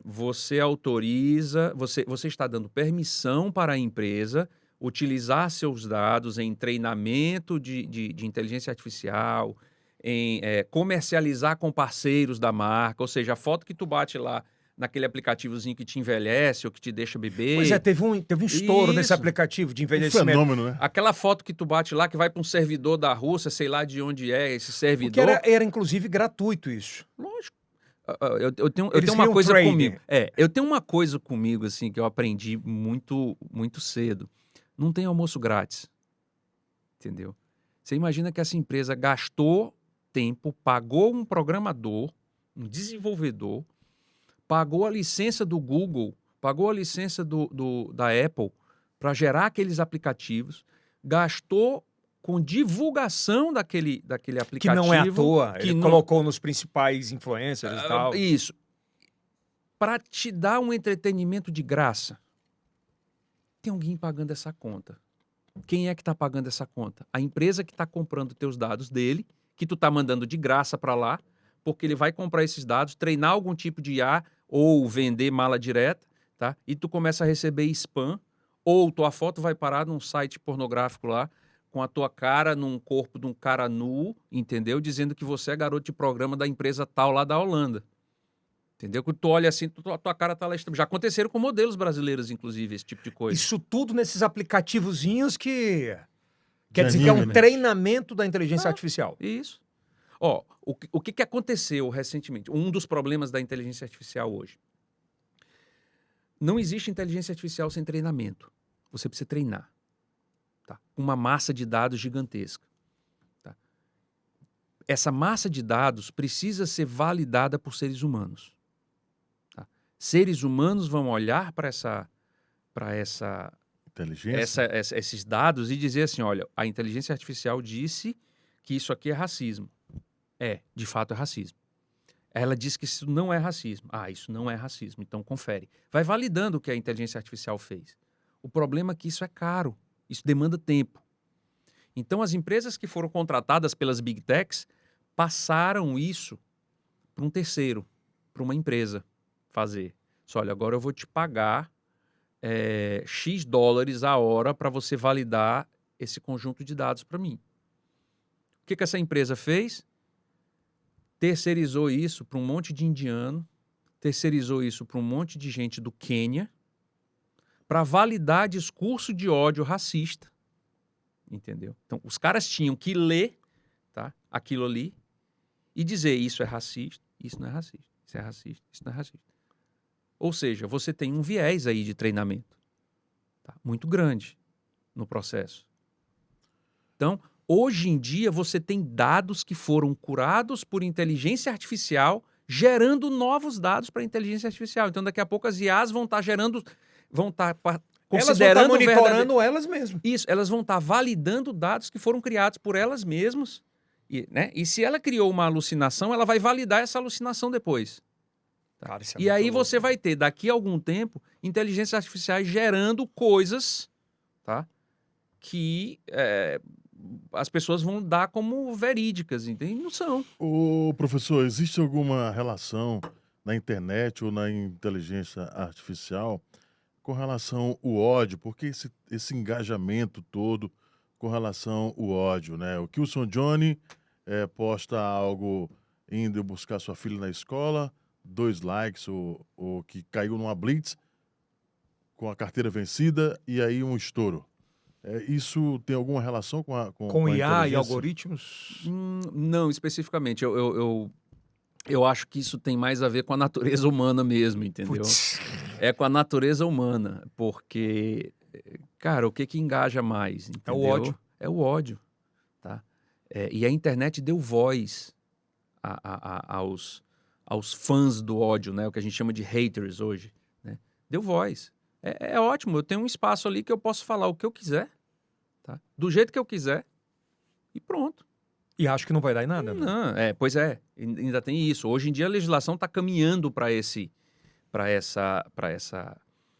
você autoriza, você está dando permissão para a empresa utilizar seus dados em treinamento de inteligência artificial, em comercializar com parceiros da marca, ou seja, a foto que tu bate lá naquele aplicativozinho que te envelhece ou que te deixa beber. Pois é, teve um estouro nesse Isso. aplicativo de Um envelhecimento. fenômeno, né? Aquela foto que tu bate lá, que vai para um servidor da Rússia, sei lá de onde é esse Porque servidor. era inclusive gratuito isso. Lógico. Eu tenho Eles uma criam coisa trading. comigo. Eu tenho uma coisa comigo, assim, que eu aprendi muito, muito cedo. Não tem almoço grátis. Entendeu? Você imagina que essa empresa gastou tempo, pagou um programador, um desenvolvedor, pagou a licença do Google, pagou a licença da Apple para gerar aqueles aplicativos, gastou com divulgação daquele aplicativo. Que não é à toa. que Ele não- colocou nos principais influencers e tal. Isso. Para te dar um entretenimento de graça. Tem alguém pagando essa conta. Quem é que está pagando essa conta? A empresa que está comprando teus dados dele, que tu está mandando de graça para lá, porque ele vai comprar esses dados, treinar algum tipo de IA ou vender mala direta, tá? E tu começa a receber spam, ou tua foto vai parar num site pornográfico lá, com a tua cara num corpo de um cara nu, entendeu? Dizendo que você é garoto de programa da empresa tal lá da Holanda. Entendeu? Quando tu olha assim, a tua cara tá lá. Já aconteceram com modelos brasileiros, inclusive, esse tipo de coisa. Isso tudo nesses aplicativozinhos que... Quer De dizer que é um anime, né? treinamento da inteligência artificial. Isso. Ó, o que aconteceu recentemente? Um dos problemas da inteligência artificial hoje. Não existe inteligência artificial sem treinamento. Você precisa treinar. Tá? Uma massa de dados gigantesca. Tá? Essa massa de dados precisa ser validada por seres humanos. Tá? Seres humanos vão olhar para Inteligência. esses dados e dizer assim, olha, a inteligência artificial disse que isso aqui é racismo. De fato é racismo. Ela disse que isso não é racismo. Isso não é racismo, então confere. Vai validando o que a inteligência artificial fez. O problema é que isso é caro, isso demanda tempo. Então as empresas que foram contratadas pelas Big Techs passaram isso para um terceiro, para uma empresa fazer. Só, olha, agora eu vou te pagar X dólares a hora para você validar esse conjunto de dados para mim. O que essa empresa fez? Terceirizou isso para um monte de indiano, terceirizou isso para um monte de gente do Quênia, para validar discurso de ódio racista. Entendeu? Então, os caras tinham que ler, tá, aquilo ali e dizer isso é racista, isso não é racista, isso é racista, isso não é racista. Ou seja, você tem um viés aí de treinamento, tá, muito grande no processo. Então, hoje em dia, você tem dados que foram curados por inteligência artificial, gerando novos dados para a inteligência artificial. Então, daqui a pouco as IAs vão estar gerando, vão estar considerando elas vão estar monitorando elas mesmas. Isso, elas vão estar validando dados que foram criados por elas mesmas. E se ela criou uma alucinação, ela vai validar essa alucinação depois. Tá? Cara, isso é E muito aí louco. você vai ter, daqui a algum tempo, inteligências artificiais gerando coisas, tá, que as pessoas vão dar como verídicas, entende? Não são. Ô, professor, existe alguma relação na internet ou na inteligência artificial com relação ao ódio? Porque esse engajamento todo com relação ao ódio, né? O Kilson Johnny posta algo indo buscar sua filha na escola, 2 likes, ou que caiu numa blitz. com a carteira vencida e aí um estouro. Isso tem alguma relação com a Com a IA e inteligência? algoritmos? Não, especificamente. Eu acho que isso tem mais a ver com a natureza humana mesmo, entendeu? Putz. É com a natureza humana, porque, cara, o que que engaja mais, É o entendeu? ódio. É o ódio, tá? E a internet deu voz aos fãs do ódio, né? O que a gente chama de haters hoje, né? Deu voz. É ótimo, eu tenho um espaço ali que eu posso falar o que eu quiser, tá? Do jeito que eu quiser e pronto. E acho que não vai dar em nada, né? Não, pois é, ainda tem isso. Hoje em dia a legislação está caminhando para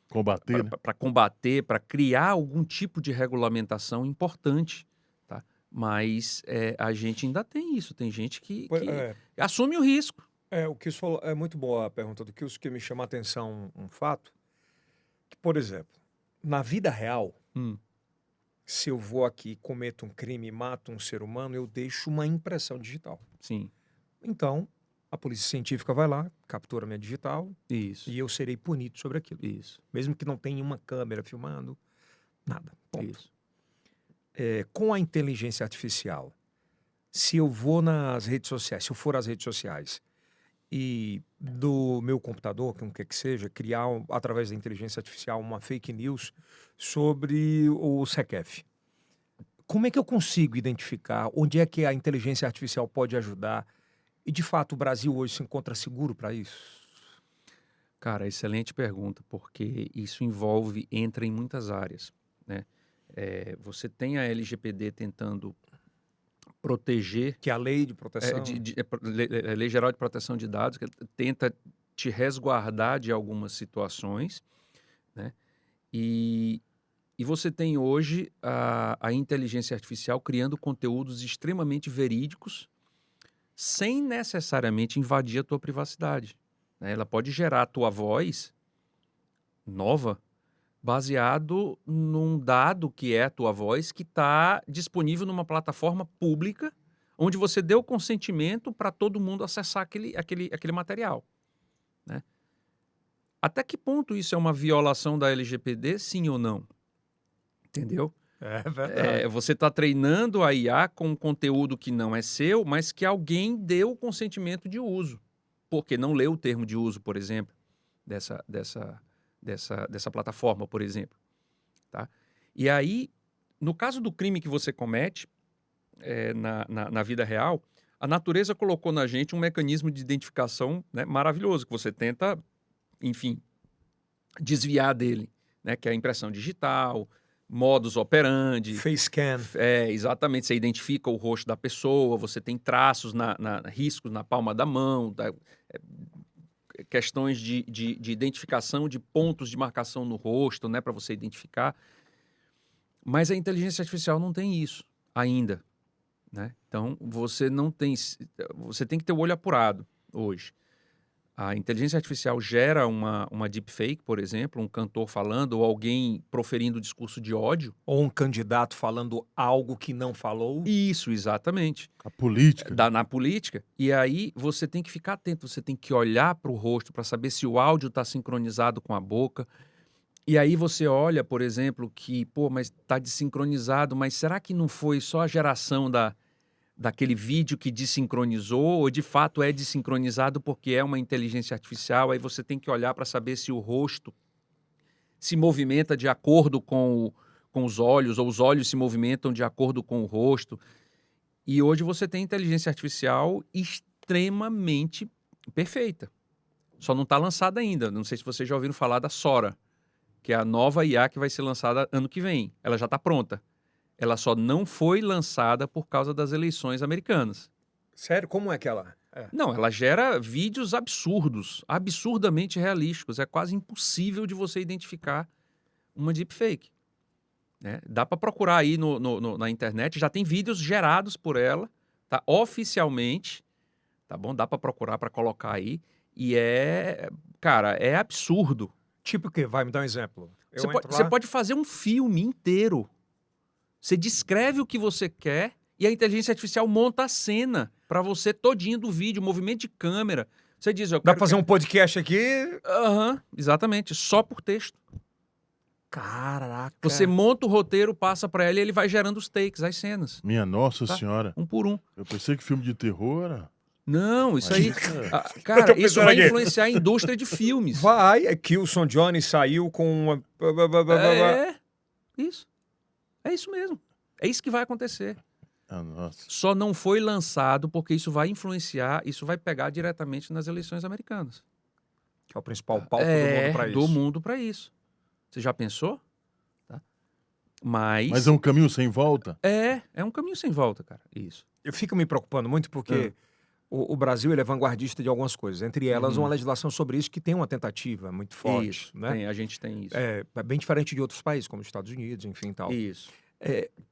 Combater, né? combater, para criar algum tipo de regulamentação importante, tá? Mas a gente ainda tem isso. Tem gente que assume o risco. O que isso falou, é muito boa a pergunta do que me chama a atenção um fato, que, por exemplo, na vida real, se eu vou aqui, cometo um crime e mato um ser humano, eu deixo uma impressão digital. Sim, Então, a polícia científica vai lá, captura minha digital isso, e eu serei punido sobre aquilo. isso, Mesmo que não tenha uma câmera filmando, nada. Ponto. isso. Com a inteligência artificial, se eu vou nas redes sociais, se eu for às redes sociais e do meu computador, que não quer que seja, criar através da inteligência artificial uma fake news sobre o SECEF, como é que eu consigo identificar onde é que a inteligência artificial pode ajudar? E, de fato, o Brasil hoje se encontra seguro para isso? Cara, excelente pergunta, porque isso entra em muitas áreas, né? Você tem a LGPD tentando proteger, Que é a lei de proteção... a Lei Geral de Proteção de Dados, que tenta te resguardar de algumas situações, né? E você tem hoje a inteligência artificial criando conteúdos extremamente verídicos, sem necessariamente invadir a tua privacidade, né? Ela pode gerar a tua voz nova, baseado num dado que é a tua voz, que está disponível numa plataforma pública, onde você deu consentimento para todo mundo acessar aquele material, né? Até que ponto isso é uma violação da LGPD, sim ou não? Entendeu? É verdade. Você está treinando a IA com conteúdo que não é seu, mas que alguém deu o consentimento de uso, porque não leu o termo de uso, por exemplo, dessa plataforma, por exemplo, tá? E aí, no caso do crime que você comete na vida real, a natureza colocou na gente um mecanismo de identificação, né, maravilhoso, que você tenta, enfim, desviar dele, né, que é a impressão digital, modus operandi. Face scan. Exatamente, você identifica o rosto da pessoa, você tem traços, riscos na palma da mão, questões de identificação de pontos de marcação no rosto, né, para você identificar. Mas a inteligência artificial não tem isso ainda, né? Então, você tem que ter o olho apurado hoje. A inteligência artificial gera uma deepfake, por exemplo, um cantor falando ou alguém proferindo discurso de ódio. Ou um candidato falando algo que não falou. Isso, exatamente. A política. Na política. E aí você tem que ficar atento, você tem que olhar para o rosto para saber se o áudio está sincronizado com a boca. E aí você olha, por exemplo, que, mas está desincronizado, mas será que não foi só a geração daquele vídeo que desincronizou, ou de fato é desincronizado porque é uma inteligência artificial? Aí você tem que olhar para saber se o rosto se movimenta de acordo com os olhos, ou os olhos se movimentam de acordo com o rosto. E hoje você tem inteligência artificial extremamente perfeita. Só não está lançada ainda. Não sei se vocês já ouviram falar da Sora, que é a nova IA que vai ser lançada ano que vem. Ela já está pronta. Ela só não foi lançada por causa das eleições americanas. Sério? Como é que ela... Não, ela gera vídeos absurdos, absurdamente realísticos. É quase impossível de você identificar uma deepfake, né? Dá para procurar aí na internet, já tem vídeos gerados por ela, tá? Oficialmente, tá bom? Dá para procurar, para colocar aí. E cara, é absurdo. Tipo o quê? Vai me dar um exemplo. Você pode fazer um filme inteiro. Você descreve o que você quer e a inteligência artificial monta a cena para você todinho do vídeo, movimento de câmera. Você diz, Dá para fazer um podcast aqui? Exatamente, só por texto. Caraca. Você monta o roteiro, passa para ele e ele vai gerando os takes, as cenas, Minha Nossa Tá. Senhora. um por um. Eu pensei que filme de terror era... Não, isso Mas aí... isso é- Cara, Eu tô isso pensando vai aqui. influenciar a indústria de filmes. Vai, é Kilson Johnny saiu com uma... É isso. É isso mesmo. É isso que vai acontecer. Ah, nossa. Só não foi lançado porque isso vai influenciar, isso vai pegar diretamente nas eleições americanas. Que é o principal palco do mundo pra isso. Do mundo para isso. Você já pensou? Tá? Mas Mas é um caminho sem volta? é um caminho sem volta, cara. Isso. Eu fico me preocupando muito porque o Brasil ele é vanguardista de algumas coisas. Entre elas, Uhum. uma legislação sobre isso que tem uma tentativa muito forte. Isso. Né? A gente tem isso. É bem diferente de outros países, como os Estados Unidos, enfim, tal. Isso.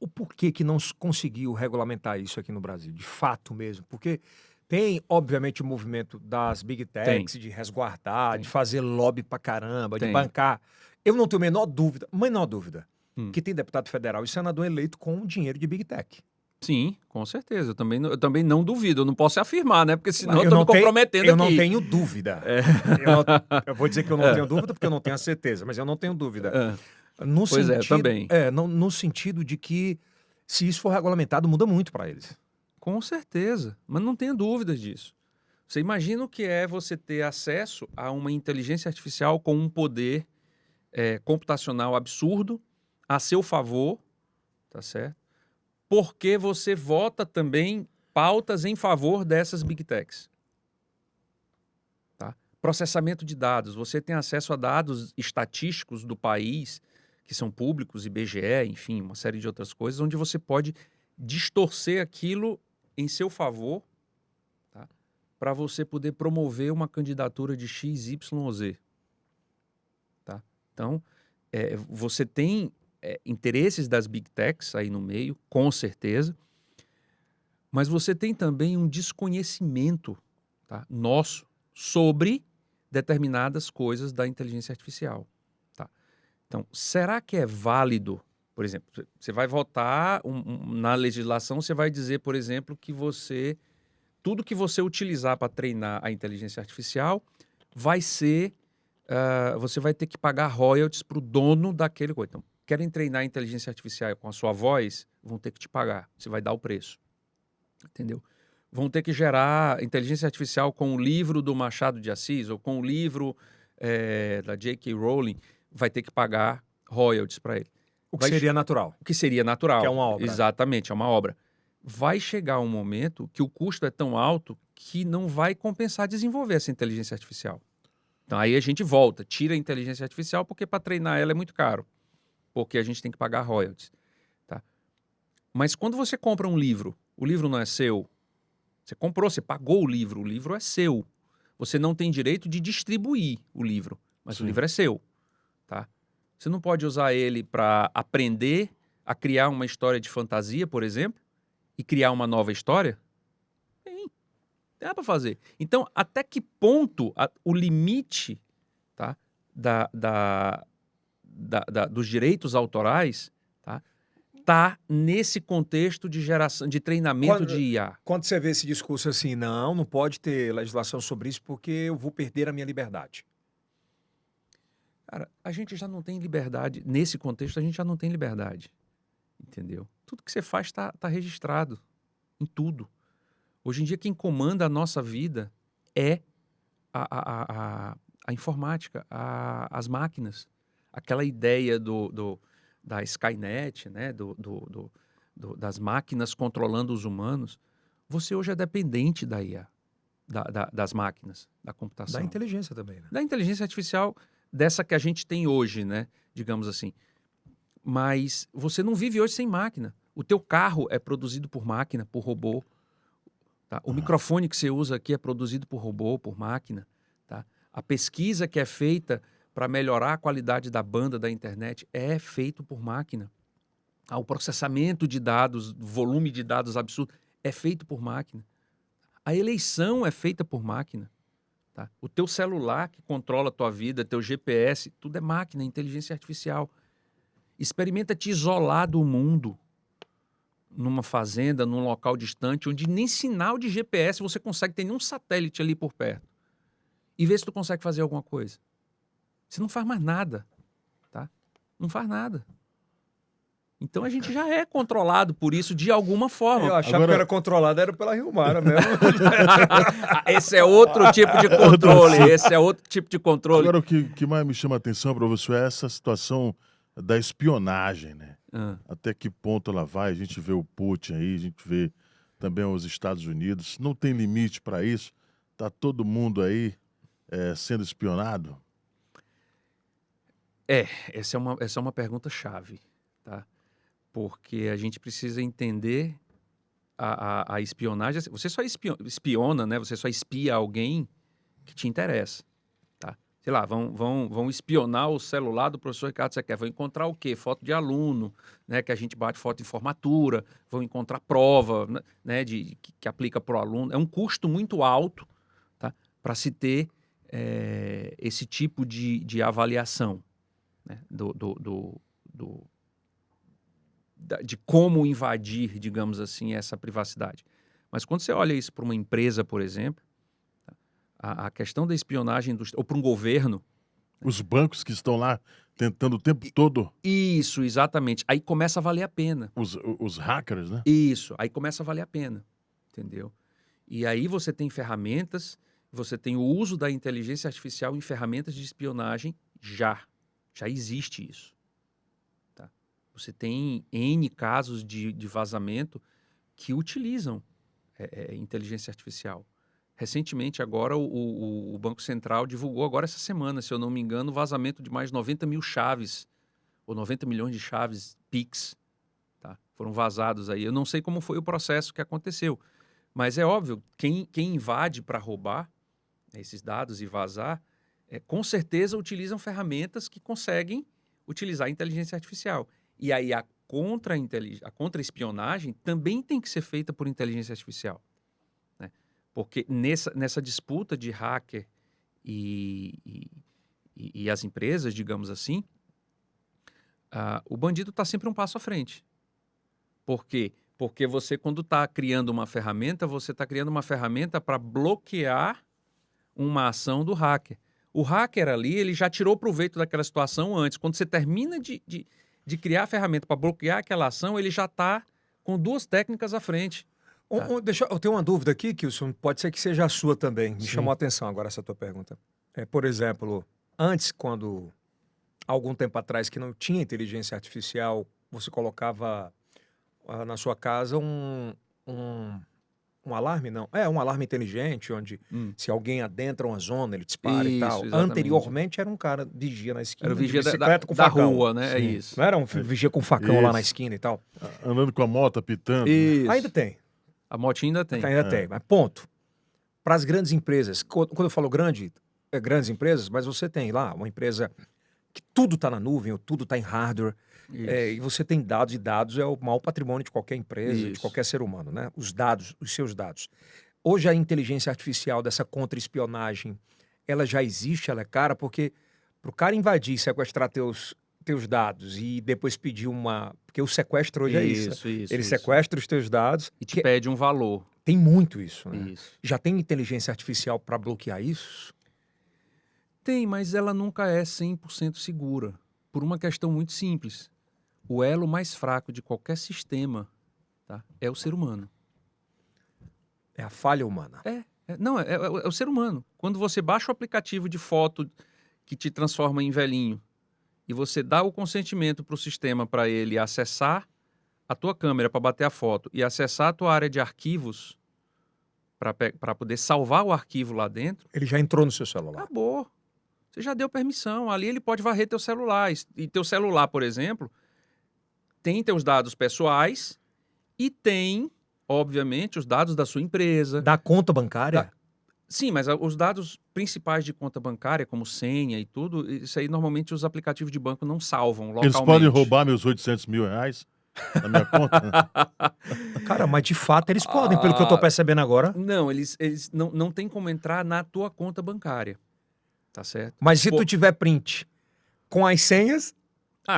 O porquê que não se conseguiu regulamentar isso aqui no Brasil, de fato mesmo? Porque tem, obviamente, o movimento das big techs de resguardar, Tem. de fazer lobby pra caramba, de Tem. bancar. Eu não tenho a menor dúvida, Hum. que tem deputado federal e senador eleito com dinheiro de big tech. Sim, com certeza. Eu também não duvido. Eu não posso afirmar, né? Porque senão eu Eu tô não me tenho- comprometendo Eu aqui. não tenho dúvida. Eu vou dizer que eu não tenho dúvida porque eu não tenho a certeza, mas eu não tenho dúvida. No Pois é, sentido, também. No sentido de que, se isso for regulamentado, muda muito para eles. Com certeza, mas não tenha dúvidas disso. Você imagina o que é você ter acesso a uma inteligência artificial com um poder computacional absurdo a seu favor, tá certo? Porque você vota também pautas em favor dessas big techs. Tá? Processamento de dados. Você tem acesso a dados estatísticos do país, que são públicos, IBGE, enfim, uma série de outras coisas, onde você pode distorcer aquilo em seu favor, tá? Para você poder promover uma candidatura de X, Y ou Z. Tá? Então, você tem interesses das big techs aí no meio, com certeza, mas você tem também um desconhecimento, tá, nosso sobre determinadas coisas da inteligência artificial. Tá? Então, será que é válido, por exemplo, você vai votar na legislação, você vai dizer, por exemplo, que tudo que você utilizar para treinar a inteligência artificial vai ser, você vai ter que pagar royalties para o dono daquele coisa. Então, querem treinar a inteligência artificial com a sua voz, vão ter que te pagar. Você vai dar o preço. Entendeu? Vão ter que gerar inteligência artificial com o livro do Machado de Assis ou com o livro da J.K. Rowling, vai ter que pagar royalties para ele. O que seria natural. O que seria natural. Que é uma obra. Exatamente, é uma obra. Vai chegar um momento que o custo é tão alto que não vai compensar desenvolver essa inteligência artificial. Então aí a gente volta, tira a inteligência artificial porque para treinar ela é muito caro. Porque a gente tem que pagar royalties. Tá? Mas quando você compra um livro, o livro não é seu. Você comprou, você pagou o livro é seu. Você não tem direito de distribuir o livro, mas Sim. o livro é seu. Tá? Você não pode usar ele para aprender a criar uma história de fantasia, por exemplo, e criar uma nova história? Tem. Dá para fazer. Então, até que ponto o limite, tá, dos direitos autorais tá nesse contexto de geração, de treinamento de IA? Quando você vê esse discurso assim, não pode ter legislação sobre isso porque eu vou perder a minha liberdade. Cara, a gente já não tem liberdade. Nesse contexto, a gente já não tem liberdade. Entendeu? Tudo que você faz tá registrado em tudo. Hoje em dia, quem comanda a nossa vida é a informática, as máquinas. Aquela ideia da Skynet, né? Das máquinas controlando os humanos. Você hoje é dependente da IA, das máquinas, da computação. Da inteligência também, né? Da inteligência artificial, dessa que a gente tem hoje, né? Digamos assim. Mas você não vive hoje sem máquina. O teu carro é produzido por máquina, por robô. Tá? O microfone que você usa aqui é produzido por robô, por máquina. Tá? A pesquisa que é feita para melhorar a qualidade da banda da internet é feito por máquina. O processamento de dados, volume de dados absurdo, é feito por máquina. A eleição é feita por máquina. Tá? O teu celular que controla a tua vida, teu GPS, tudo é máquina, inteligência artificial. Experimenta te isolar do mundo numa fazenda, num local distante, onde nem sinal de GPS você consegue ter nenhum satélite ali por perto. E vê se tu consegue fazer alguma coisa. Você não faz mais nada. Tá? Não faz nada. Então a gente já é controlado por isso de alguma forma. Eu achava Agora- que era controlado, era pela Rio Mara mesmo. Esse é outro tipo de controle. Esse é outro tipo de controle. Agora, o que mais me chama a atenção, professor, é essa situação da espionagem, né? Ah, Até que ponto ela vai? A gente vê o Putin aí, a gente vê também os Estados Unidos. Não tem limite para isso? Tá todo mundo aí sendo espionado? essa é uma pergunta chave, tá? Porque a gente precisa entender a espionagem. Você só espiona, né? Você só espia alguém que te interessa, tá? Sei lá, vão espionar o celular do professor Ricardo Sequer. Vão encontrar o quê? Foto de aluno, né? Que a gente bate foto de formatura. Vão encontrar prova, né? Que aplica para o aluno. É um custo muito alto, tá? Para se ter esse tipo de avaliação, né? De como invadir, digamos assim, essa privacidade. Mas quando você olha isso para uma empresa, por exemplo, a questão da espionagem, ou para um governo... Os bancos que estão lá tentando o tempo todo, Isso, exatamente. Aí começa a valer a pena. os hackers, né? Isso, aí começa a valer a pena, entendeu? E aí você tem ferramentas, você tem o uso da inteligência artificial em ferramentas de espionagem já existe isso. Você tem N casos de vazamento que utilizam inteligência artificial. Recentemente, agora, o Banco Central divulgou, agora essa semana, se eu não me engano, o vazamento de mais 90 mil chaves, ou 90 milhões de chaves PIX, tá? Foram vazados aí. Eu não sei como foi o processo que aconteceu, mas é óbvio, quem invade para roubar esses dados e vazar, com certeza utilizam ferramentas que conseguem utilizar a inteligência artificial. E aí a contra-espionagem também tem que ser feita por inteligência artificial, né? Porque nessa disputa de hacker e as empresas, digamos assim, o bandido está sempre um passo à frente. Por quê? Porque você, quando está criando uma ferramenta, você está criando uma ferramenta para bloquear uma ação do hacker. O hacker ali, ele já tirou proveito daquela situação antes. Quando você termina de criar a ferramenta para bloquear aquela ação, ele já está com duas técnicas à frente. Eu tenho uma dúvida aqui, Kilson, pode ser que seja a sua também. Me Sim. chamou a atenção agora essa tua pergunta. Por exemplo, antes, quando, algum tempo atrás, que não tinha inteligência artificial, você colocava na sua casa um alarme, não. Um alarme inteligente, onde se alguém adentra uma zona, ele dispara e Isso, tal. exatamente. Anteriormente era um cara vigia na esquina, Era o vigia de bicicleta com da facão. rua, né? É Sim. isso. Não era um vigia com facão lá na Isso. esquina e tal? Andando com a moto, apitando. Isso. Ainda tem. A motinha ainda tem. Ainda tem, mas ponto. Para as grandes empresas, quando eu falo grandes empresas, mas você tem lá uma empresa que tudo está na nuvem, ou tudo está em hardware, Isso. e você tem dados, e dados é o maior patrimônio de qualquer empresa, de Isso. qualquer ser humano, né? Os dados, os seus dados. Hoje a inteligência artificial dessa contra-espionagem, ela já existe, ela é cara, porque para o cara invadir e sequestrar teus dados e depois pedir porque o sequestro hoje é isso. Ele sequestra os teus dados. E te pede um valor. Tem muito isso, né? Isso. Já tem inteligência artificial para bloquear isso? Tem, mas ela nunca é 100% segura. Por uma questão muito simples. O elo mais fraco de qualquer sistema, tá, é o ser humano. É a falha humana. Não, é o ser humano. Quando você baixa o aplicativo de foto que te transforma em velhinho e você dá o consentimento para o sistema para ele acessar a tua câmera para bater a foto e acessar a tua área de arquivos para poder salvar o arquivo lá dentro, Ele já entrou no seu celular. acabou. Você já deu permissão. Ali ele pode varrer teu celular. E teu celular, por exemplo, tem teus dados pessoais e tem, obviamente, os dados da sua empresa. Da conta bancária? Sim, mas os dados principais de conta bancária, como senha e tudo, isso aí normalmente os aplicativos de banco não salvam localmente. Eles podem roubar meus 800 mil reais na minha conta? Cara, mas de fato eles podem, pelo que eu tô percebendo agora. Não, eles não tem como entrar na tua conta bancária. Tá certo? Mas se tu tiver print com as senhas,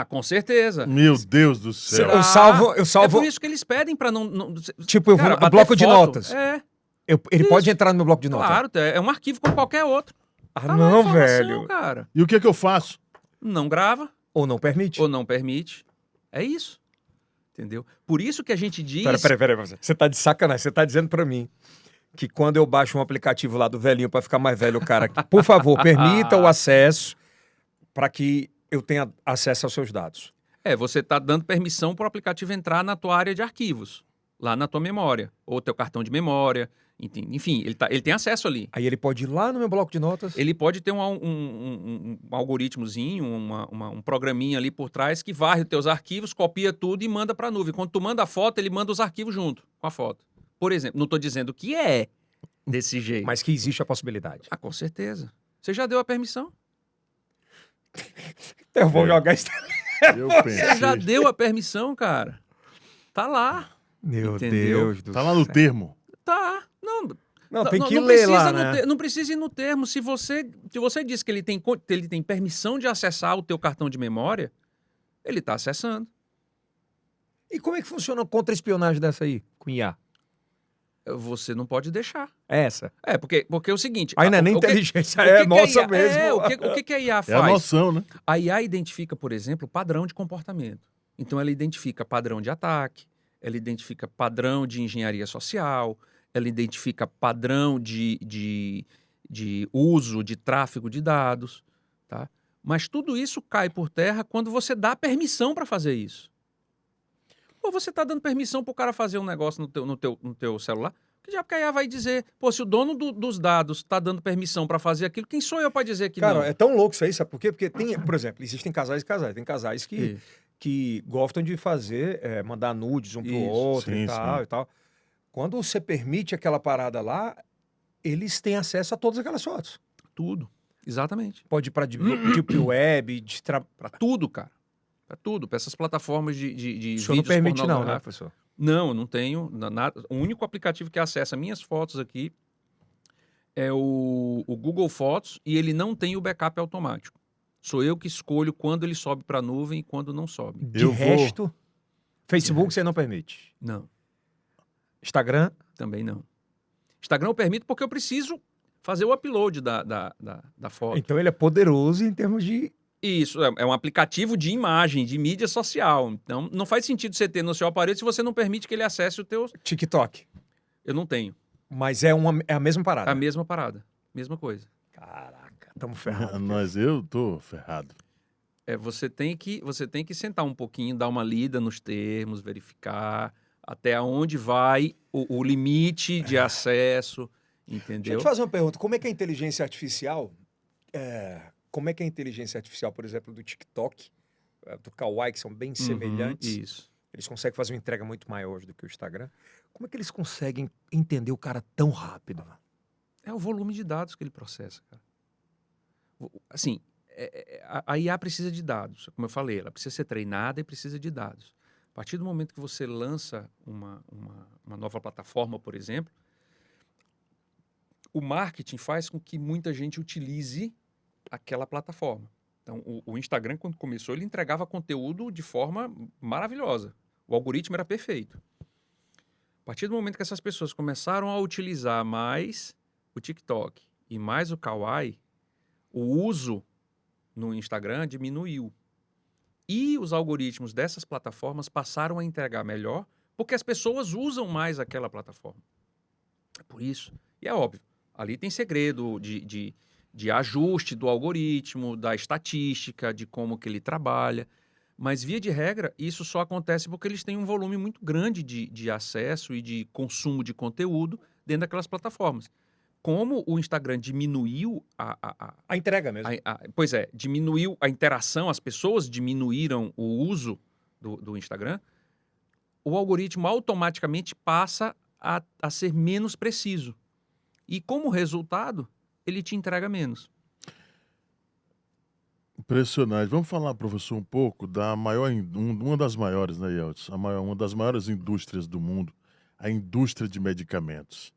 Com certeza. Meu Deus do céu. eu salvo. É por isso que eles pedem pra não Tipo, eu cara, vou bater bloco de foto. notas. Ele Isso. pode entrar no meu bloco de notas. Claro, é um arquivo como qualquer outro. Ah, Tá lá a não, informação, velho. cara. E o que é que eu faço? Não grava. Ou não permite. ou não permite. É isso. Entendeu? Por isso que a gente diz... Peraí. Você tá de sacanagem. Você tá dizendo pra mim que quando eu baixo um aplicativo lá do velhinho pra ficar mais velho, o cara, por favor, permita o acesso para que eu tenha acesso aos seus dados. Você está dando permissão para o aplicativo entrar na tua área de arquivos, lá na tua memória, ou teu cartão de memória, enfim, ele tem acesso ali. Aí ele pode ir lá no meu bloco de notas. Ele pode ter um algoritmozinho, um programinha ali por trás que varre os teus arquivos, copia tudo e manda para a nuvem. Quando tu manda a foto, ele manda os arquivos junto com a foto. Por exemplo, não estou dizendo que é desse jeito. Mas que existe a possibilidade. Com certeza. Você já deu a permissão? Eu vou jogar isso. Eu Você já pensei. deu a permissão, cara. Tá lá. Meu Entendeu? Deus do Tá lá no céu. termo. Tá. Não, tem que não ler precisa lá, no né? não precisa ir no termo. Se você diz que ele tem permissão de acessar o teu cartão de memória, ele está acessando. E como é que funciona a contra-espionagem dessa aí, com IA? Você não pode deixar. É essa. Porque é o seguinte... Aí não é nem o que- inteligência, o que é que a nossa IA mesmo. o que a IA É a faz? noção, né? A IA identifica, por exemplo, padrão de comportamento. Então, ela identifica padrão de ataque, ela identifica padrão de engenharia social, ela identifica padrão de uso, de tráfego de dados, tá? Mas tudo isso cai por terra quando você dá permissão para fazer isso. Ou você está dando permissão para o cara fazer um negócio no teu celular, que já a IA vai dizer, pô, se o dono dos dados está dando permissão para fazer aquilo, quem sou eu para dizer que Cara, não? é tão louco isso aí, sabe por quê? Porque tem, por exemplo, existem casais e casais. Tem casais Isso. que gostam de fazer, mandar nudes um pro Isso, outro sim, e tal sim. e tal. Quando você permite aquela parada lá, eles têm acesso a todas aquelas fotos. Tudo. Exatamente. Pode ir pra Deep Web, Para tudo, cara. Para tudo. Para essas plataformas de o vídeos senhor não permite não, né, pornográficos. professor? Não, eu não tenho. O único aplicativo que acessa minhas fotos aqui é o Google Fotos e ele não tem o backup automático. Sou eu que escolho quando ele sobe para a nuvem e quando não sobe. De Eu vou- resto, Facebook você não permite. Não, Instagram, também não. Instagram eu permito porque eu preciso fazer o upload da foto. então ele é poderoso em termos de... Isso, é um aplicativo de imagem, de mídia social. Então, não faz sentido você ter no seu aparelho se você não permite que ele acesse o teu... TikTok. Eu não tenho. Mas é a mesma É parada. a mesma parada. Mesma coisa. Caraca, estamos ferrados. Mas eu tô ferrado. Você tem que sentar um pouquinho, dar uma lida nos termos, verificar até onde vai o limite de acesso, Deixa eu entendeu? te fazer uma pergunta. Como é que a inteligência artificial... como é que a inteligência artificial, por exemplo, do TikTok, do Kawaii, que são bem semelhantes, Isso. eles conseguem fazer uma entrega muito maior hoje do que o Instagram. Como é que eles conseguem entender o cara tão rápido? É o volume de dados que ele processa, cara. Assim, a IA precisa de dados, como eu falei, ela precisa ser treinada e precisa de dados. A partir do momento que você lança uma nova plataforma, por exemplo, o marketing faz com que muita gente utilize aquela plataforma. Então, o Instagram, quando começou, ele entregava conteúdo de forma maravilhosa. O algoritmo era perfeito. A partir do momento que essas pessoas começaram a utilizar mais o TikTok e mais o Kawaii, o uso no Instagram diminuiu. E os algoritmos dessas plataformas passaram a entregar melhor porque as pessoas usam mais aquela plataforma. É por isso. E é óbvio, ali tem segredo de ajuste do algoritmo, da estatística, de como que ele trabalha. Mas, via de regra, isso só acontece porque eles têm um volume muito grande de acesso e de consumo de conteúdo dentro daquelas plataformas. Como o Instagram diminuiu A entrega mesmo. pois é, diminuiu a interação, as pessoas diminuíram o uso do Instagram, o algoritmo automaticamente passa a ser menos preciso. E, como resultado, ele te entrega menos. Impressionante. Vamos falar, professor, um pouco da uma das maiores, né, Yeltsin? Uma das maiores indústrias do mundo, a indústria de medicamentos.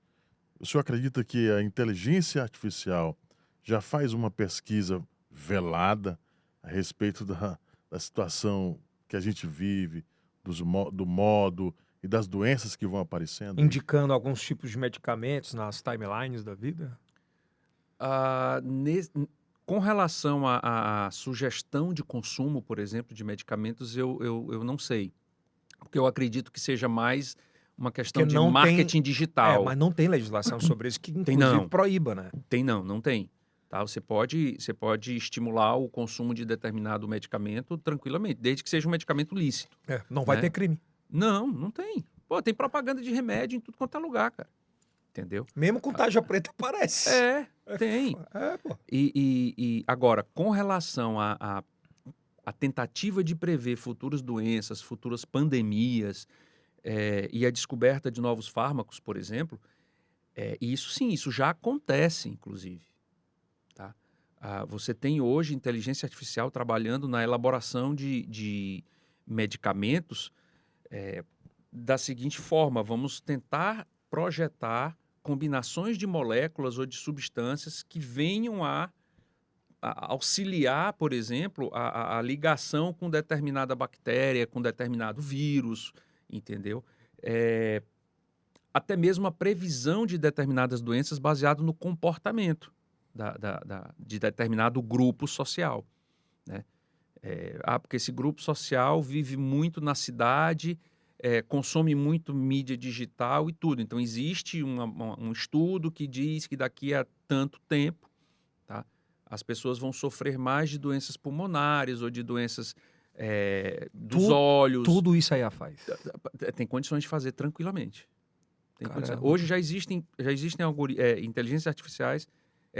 O senhor acredita que a inteligência artificial já faz uma pesquisa velada a respeito da situação que a gente vive, do modo e das doenças que vão aparecendo? Indicando alguns tipos de medicamentos nas timelines da vida? Com relação à sugestão de consumo, por exemplo, de medicamentos, eu não sei. Porque eu acredito que seja mais uma questão Porque de não tem. marketing digital. Mas não tem legislação sobre isso que, Tem inclusive, não. proíba, né? Não tem. Tá? Você pode estimular o consumo de determinado medicamento tranquilamente, desde que seja um medicamento lícito. Não vai Né? ter crime. Não tem. Pô, tem propaganda de remédio em tudo quanto é lugar, cara. Entendeu? Mesmo com tarja preta, parece. Tem. Pô. E agora, com relação à tentativa de prever futuras doenças, futuras pandemias, e a descoberta de novos fármacos, por exemplo, isso sim, isso já acontece, inclusive. Tá? Você tem hoje inteligência artificial trabalhando na elaboração de medicamentos da seguinte forma: vamos tentar projetar combinações de moléculas ou de substâncias que venham a auxiliar, por exemplo, a ligação com determinada bactéria, com determinado vírus, entendeu? Até mesmo a previsão de determinadas doenças baseado no comportamento de determinado grupo social, né? Porque esse grupo social vive muito na cidade, consome muito mídia digital e tudo. Então, existe um estudo que diz que daqui a tanto tempo, tá, as pessoas vão sofrer mais de doenças pulmonares ou de doenças dos olhos. Tudo isso aí a faz. Tem condições de fazer tranquilamente. Caramba. Hoje já existem inteligências artificiais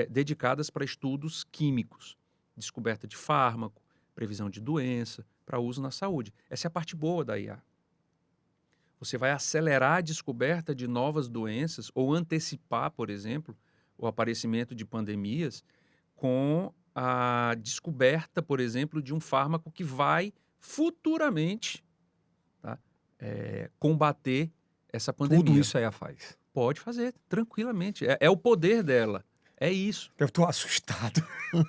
dedicadas para estudos químicos, descoberta de fármaco, previsão de doença, para uso na saúde. Essa é a parte boa da IA. Você vai acelerar a descoberta de novas doenças ou antecipar, por exemplo, o aparecimento de pandemias com a descoberta, por exemplo, de um fármaco que vai futuramente, tá, combater essa pandemia. Tudo isso aí a faz. Pode fazer, tranquilamente. É o poder dela. É isso. Eu tô assustado.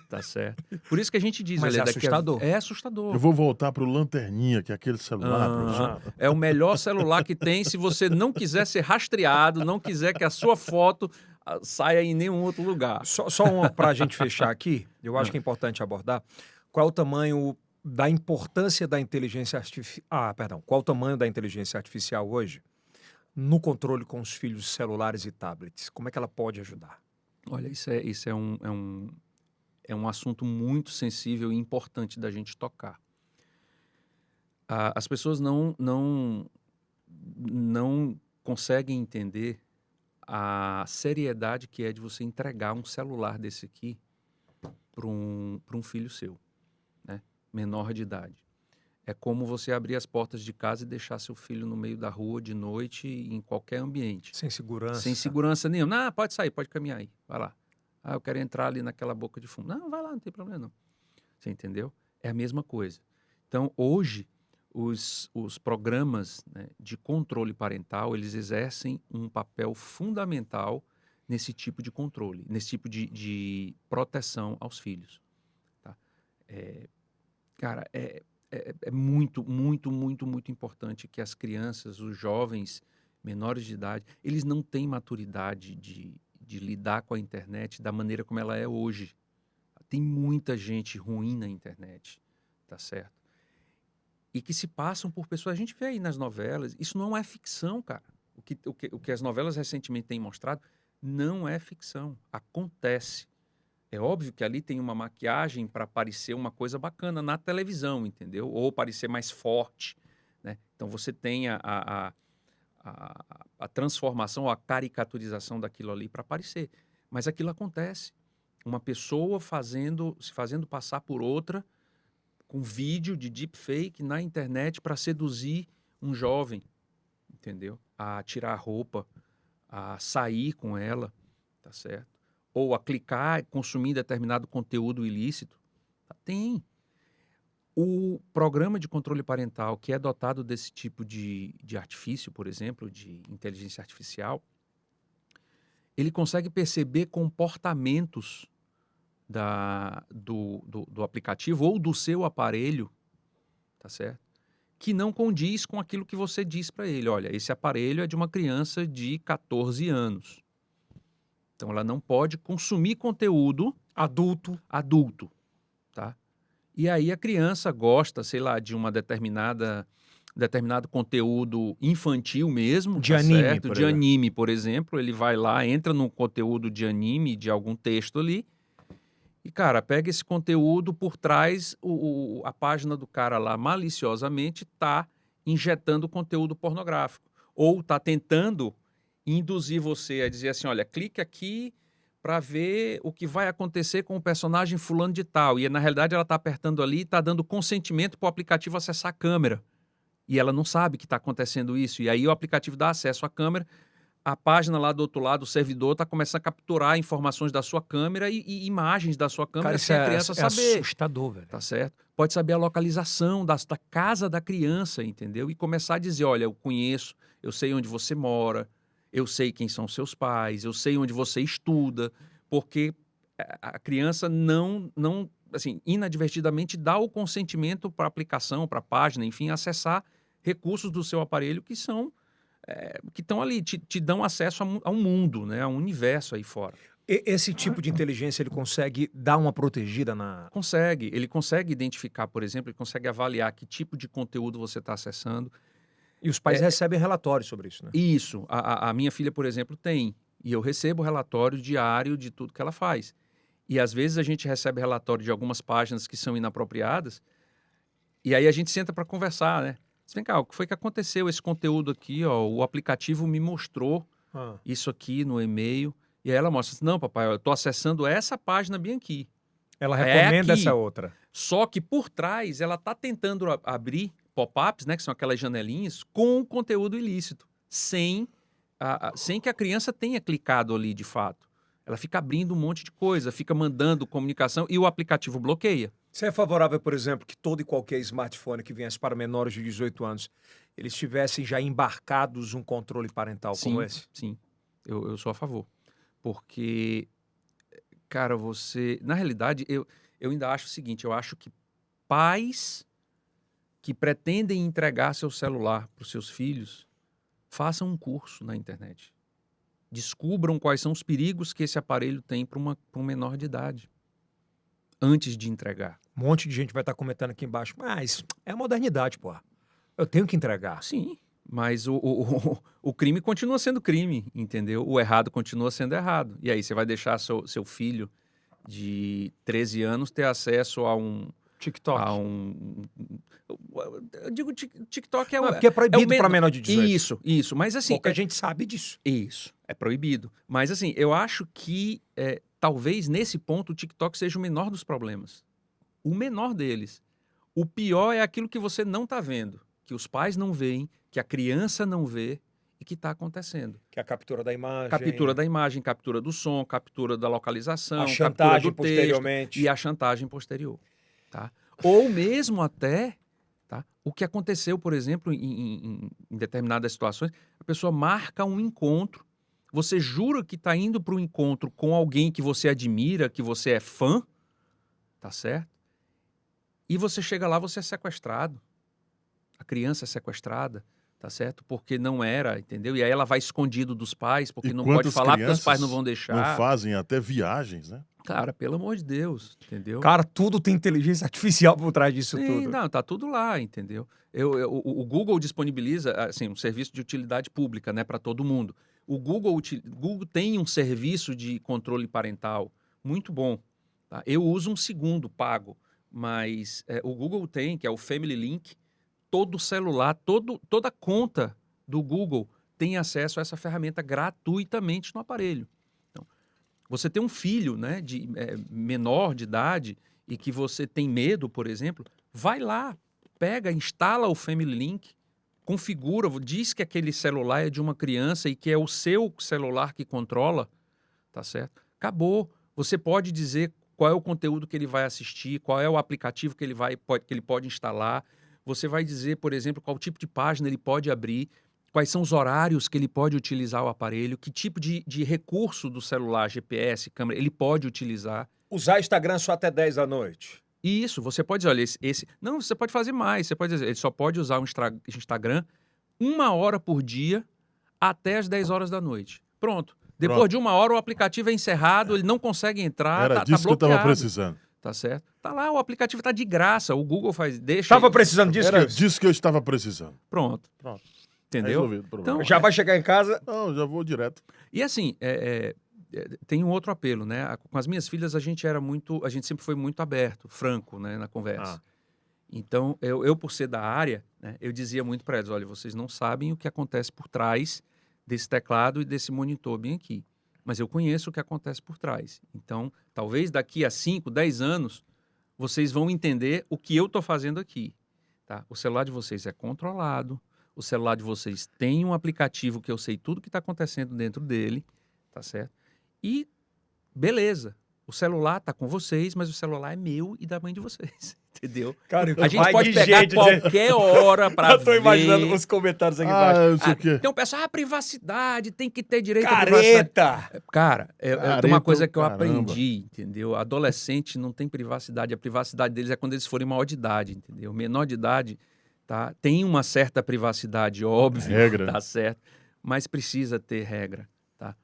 Tá certo. Por isso que a gente diz... Mas olha, é assustador. É assustador. Eu vou voltar pro Lanterninha, que é aquele celular, professor. É o melhor celular que tem se você não quiser ser rastreado, não quiser que a sua foto saia em nenhum outro lugar. Só uma para a gente fechar aqui, eu acho que é importante abordar. Qual é o tamanho da importância da inteligência artificial... Qual é o tamanho da inteligência artificial hoje no controle com os filhos celulares e tablets? Como é que ela pode ajudar? Olha, isso é um assunto muito sensível e importante da gente tocar. As pessoas não conseguem entender a seriedade que é de você entregar um celular desse aqui para um filho seu, né, menor de idade. É como você abrir as portas de casa e deixar seu filho no meio da rua de noite, em qualquer ambiente. Sem segurança. Sem segurança nenhuma. Não, pode sair, pode caminhar aí, vai lá. Eu quero entrar ali naquela boca de fumo. Não, vai lá, não tem problema não. Você entendeu? É a mesma coisa. Então, hoje, os programas, né, de controle parental, eles exercem um papel fundamental nesse tipo de controle, nesse tipo de proteção aos filhos. Tá? Cara, é muito, muito, muito, muito importante que as crianças, os jovens menores de idade, eles não têm maturidade de lidar com a internet da maneira como ela é hoje. Tem muita gente ruim na internet, tá certo? E que se passam por pessoas... A gente vê aí nas novelas, isso não é ficção, cara. O que as novelas recentemente têm mostrado não é ficção, acontece. É óbvio que ali tem uma maquiagem para parecer uma coisa bacana na televisão, entendeu? Ou parecer mais forte, né? Então você tem a transformação, a caricaturização daquilo ali para aparecer. Mas aquilo acontece. Uma pessoa se fazendo passar por outra com vídeo de deepfake na internet para seduzir um jovem, entendeu? A tirar a roupa, a sair com ela, tá certo? Ou a clicar, consumir determinado conteúdo ilícito. Tem. O programa de controle parental, que é dotado desse tipo de artifício, por exemplo, de inteligência artificial, ele consegue perceber comportamentos do aplicativo ou do seu aparelho, tá certo? Que não condiz com aquilo que você diz para ele. Olha, esse aparelho é de uma criança de 14 anos. Então, ela não pode consumir conteúdo Adulto. adulto, tá? E aí a criança gosta, sei lá, de determinado conteúdo infantil mesmo, De tá anime, certo? por De exemplo. anime, por exemplo, ele vai lá, entra num conteúdo de anime, de algum texto ali, e, cara, pega esse conteúdo por trás, a página do cara lá, maliciosamente, tá injetando conteúdo pornográfico. Ou tá tentando induzir você a dizer assim, olha, clique aqui para ver o que vai acontecer com o personagem fulano de tal. E, na realidade, ela tá apertando ali e tá dando consentimento para o aplicativo acessar a câmera. E ela não sabe que está acontecendo isso. E aí o aplicativo dá acesso à câmera, a página lá do outro lado, o servidor, está começando a capturar informações da sua câmera e imagens da sua câmera Cara, isso sem a criança é saber. assustador, velho. Tá certo? Pode saber a localização da casa da criança, entendeu? E começar a dizer, olha, eu conheço, eu sei onde você mora, eu sei quem são seus pais, eu sei onde você estuda, porque a criança não assim, inadvertidamente dá o consentimento para a aplicação, para a página, enfim, acessar recursos do seu aparelho que são que estão ali, te dão acesso a um mundo, né? A um universo aí fora. Esse tipo de inteligência, ele consegue dar uma protegida na... Consegue, ele consegue identificar, por exemplo, ele consegue avaliar que tipo de conteúdo você está acessando. E os pais recebem relatórios sobre isso, né? Isso, a minha filha, por exemplo, tem. E eu recebo relatório diário de tudo que ela faz. E às vezes a gente recebe relatório de algumas páginas que são inapropriadas, e aí a gente senta para conversar, né? Vem cá, o que foi que aconteceu? Esse conteúdo aqui, ó, o aplicativo me mostrou Ah. isso aqui no e-mail. E aí ela mostra assim, não, papai, eu estou acessando essa página bem aqui. Ela É recomenda aqui. essa outra. Só que por trás ela está tentando abrir pop-ups, né, que são aquelas janelinhas, com conteúdo ilícito, sem que a criança tenha clicado ali de fato. Ela fica abrindo um monte de coisa, fica mandando comunicação e o aplicativo bloqueia. Você é favorável, por exemplo, que todo e qualquer smartphone que viesse para menores de 18 anos, eles tivessem já embarcados um controle parental como esse? Sim, eu sou a favor. Porque, cara, na realidade, eu ainda acho o seguinte, eu acho que pais que pretendem entregar seu celular para os seus filhos, façam um curso na internet. Descubram quais são os perigos que esse aparelho tem para um menor de idade, antes de entregar. Um monte de gente vai estar comentando aqui embaixo, mas é a modernidade, pô. Eu tenho que entregar. Sim, mas o crime continua sendo crime, entendeu? O errado continua sendo errado. E aí você vai deixar seu filho de 13 anos ter acesso a um... TikTok. Eu digo TikTok Não, porque é proibido para menor de 18. Isso. Mas assim... Pouca gente sabe disso. Isso, é proibido. Mas assim, eu acho que talvez nesse ponto o TikTok seja o menor dos problemas. O menor deles. O pior é aquilo que você não está vendo, que os pais não veem, que a criança não vê e que está acontecendo. Que é a captura da imagem. Captura da imagem, captura do som, captura da localização, a chantagem captura do texto posteriormente. e a chantagem posterior. Tá? Ou mesmo até, tá? O que aconteceu, por exemplo, em determinadas situações, a pessoa marca um encontro, você jura que está indo para um encontro com alguém que você admira, que você é fã, tá certo? E você chega lá, você é sequestrado. A criança é sequestrada, tá certo? Porque não era, entendeu? E aí ela vai escondido dos pais, porque não pode falar, porque os pais não vão deixar. Não fazem até viagens, né? Cara, pelo amor de Deus, entendeu? Cara, tudo tem inteligência artificial por trás disso Sim, tudo. não, tá tudo lá, entendeu? O Google disponibiliza, assim, um serviço de utilidade pública, né, para todo mundo. O Google tem um serviço de controle parental muito bom. Tá? Eu uso um segundo pago, mas o Google tem, que é o Family Link, todo celular, toda conta do Google tem acesso a essa ferramenta gratuitamente no aparelho. Então, você tem um filho, né, menor de idade e que você tem medo, por exemplo, vai lá, pega, instala o Family Link, configura, diz que aquele celular é de uma criança e que é o seu celular que controla, tá certo? Acabou. Você pode dizer qual é o conteúdo que ele vai assistir, qual é o aplicativo que ele pode instalar. Você vai dizer, por exemplo, qual tipo de página ele pode abrir, quais são os horários que ele pode utilizar o aparelho, que tipo de recurso do celular, GPS, câmera, ele pode utilizar. Usar Instagram só até 10 da noite. Isso, você pode dizer, olha, não, você pode fazer mais, você pode dizer, ele só pode usar o Instagram 1 hora por dia até as 10 horas da noite. Pronto. Depois Pronto. de 1 hora o aplicativo é encerrado, ele não consegue entrar, Era tá disso que eu estava bloqueado. precisando. Tá certo? Tá lá, o aplicativo tá de graça, o Google deixa... Tava precisando disso, Era Wilson? disso que eu estava precisando. Pronto, Pronto. entendeu? Resolvido o problema. Então, Já vai chegar em casa. Não, já vou direto. E assim, tem um outro apelo, né? Com as minhas filhas a gente sempre foi muito aberto, franco, né, na conversa. Então, eu por ser da área, né, eu dizia muito para elas, olha, vocês não sabem o que acontece por trás desse teclado e desse monitor bem aqui. Mas eu conheço o que acontece por trás. Então, talvez daqui a 5, 10 anos, vocês vão entender o que eu estou fazendo aqui. Tá? O celular de vocês é controlado, o celular de vocês tem um aplicativo que eu sei tudo que está acontecendo dentro dele, tá certo? E beleza, o celular está com vocês, mas o celular é meu e da mãe de vocês, entendeu? Cara, A gente pode pegar qualquer hora para ver. Eu tô imaginando os comentários aqui embaixo. Ah, não sei o quê. Tem um pessoal, privacidade, tem que ter direito à privacidade. Careta! Cara, tem Careta, uma coisa que eu caramba. aprendi, entendeu? Adolescente não tem privacidade. A privacidade deles é quando eles forem maior de idade, entendeu? Menor de idade, tá? Tem uma certa privacidade, óbvio, Regra. tá certo? Mas precisa ter regra, tá?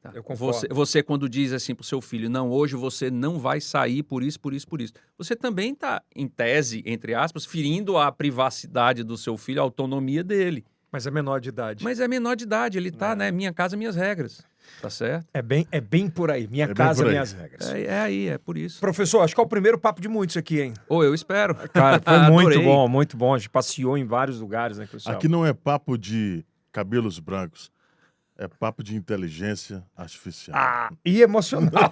Tá. Eu concordo. Você quando diz assim pro seu filho, não, hoje você não vai sair por isso, por isso, por isso. Você também está, em tese, entre aspas, ferindo a privacidade do seu filho, a autonomia dele. Mas é menor de idade. Mas é menor de idade, ele tá, né? Minha casa, minhas regras. Tá certo? É bem por aí. Minha bem casa, por aí. minhas regras. É por isso. Professor, acho que é o primeiro papo de muitos aqui, hein? Ou eu espero. Cara, foi muito Adorei. bom, muito bom. A gente passeou em vários lugares, né, Cristiano? Aqui não é papo de cabelos brancos. É papo de inteligência artificial. E emocional.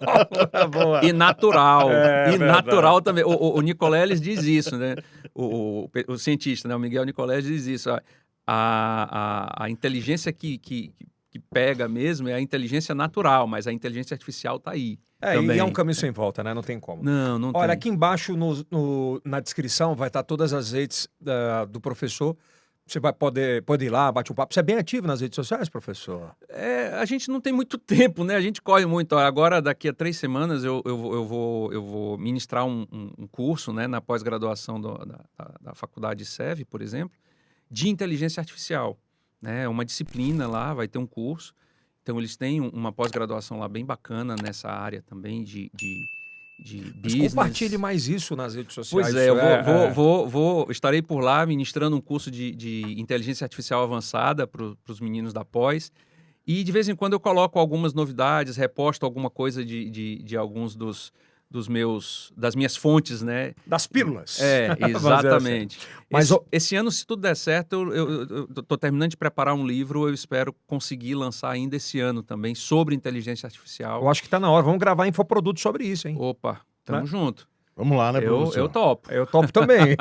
Boa. E natural. É e verdade. natural também. O Nicoleles diz isso, né? O cientista, né? O Miguel Nicoleles diz isso. A inteligência que pega mesmo é a inteligência natural, mas a inteligência artificial tá aí. E é um caminho sem volta, né? Não tem como. Não Olha, tem. aqui embaixo na descrição vai estar todas as redes do professor. Você vai poder ir lá, bate um papo. Você é bem ativo nas redes sociais, professor? A gente não tem muito tempo, né? A gente corre muito. Agora, daqui a 3 semanas, eu vou ministrar um curso, né, na pós-graduação da faculdade SEV, por exemplo, de inteligência artificial. Né? Uma disciplina lá, vai ter um curso. Então, eles têm uma pós-graduação lá bem bacana nessa área também de Mas business. compartilhe mais isso nas redes sociais. Pois Isso eu estarei por lá ministrando um curso de inteligência artificial avançada para os meninos da pós. E de vez em quando eu coloco algumas novidades, reposto alguma coisa de alguns das minhas fontes, né? Das pílulas. Exatamente. Mas esse ano, se tudo der certo, eu estou terminando de preparar um livro, eu espero conseguir lançar ainda esse ano também sobre inteligência artificial. Eu acho que está na hora. Vamos gravar infoproduto sobre isso, hein? Opa, tamo junto. Vamos lá, né, professor? Eu topo. Eu topo também.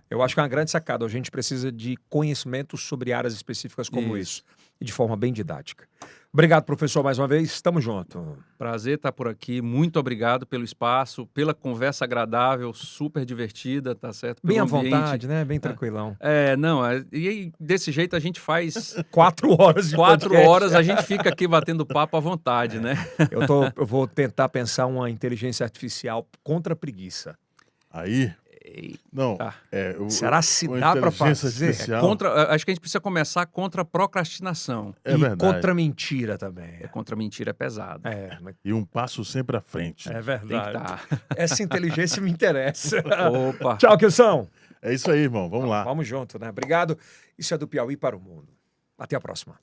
Eu acho que é uma grande sacada. A gente precisa de conhecimentos sobre áreas específicas como isso. E de forma bem didática. Obrigado, professor, mais uma vez. Estamos juntos. Prazer estar por aqui. Muito obrigado pelo espaço, pela conversa agradável, super divertida, tá certo? Bem à Pelo ambiente. vontade, né? Bem tranquilão. E aí, desse jeito a gente faz 4 horas de 4 podcast. horas, a gente fica aqui batendo papo à vontade, né? Eu vou tentar pensar uma inteligência artificial contra a preguiça. Aí, não, Tá. Será se com dá para inteligência fazer? artificial, Acho que a gente precisa começar contra a procrastinação. é e verdade. contra a mentira também. Contra a mentira é pesado. Mas E um passo sempre à frente. é Tem que verdade. estar. Essa inteligência me interessa. Opa! Tchau, Kilson. É isso aí, irmão. Vamos lá. Vamos junto, né? Obrigado. Isso é do Piauí para o mundo. Até a próxima.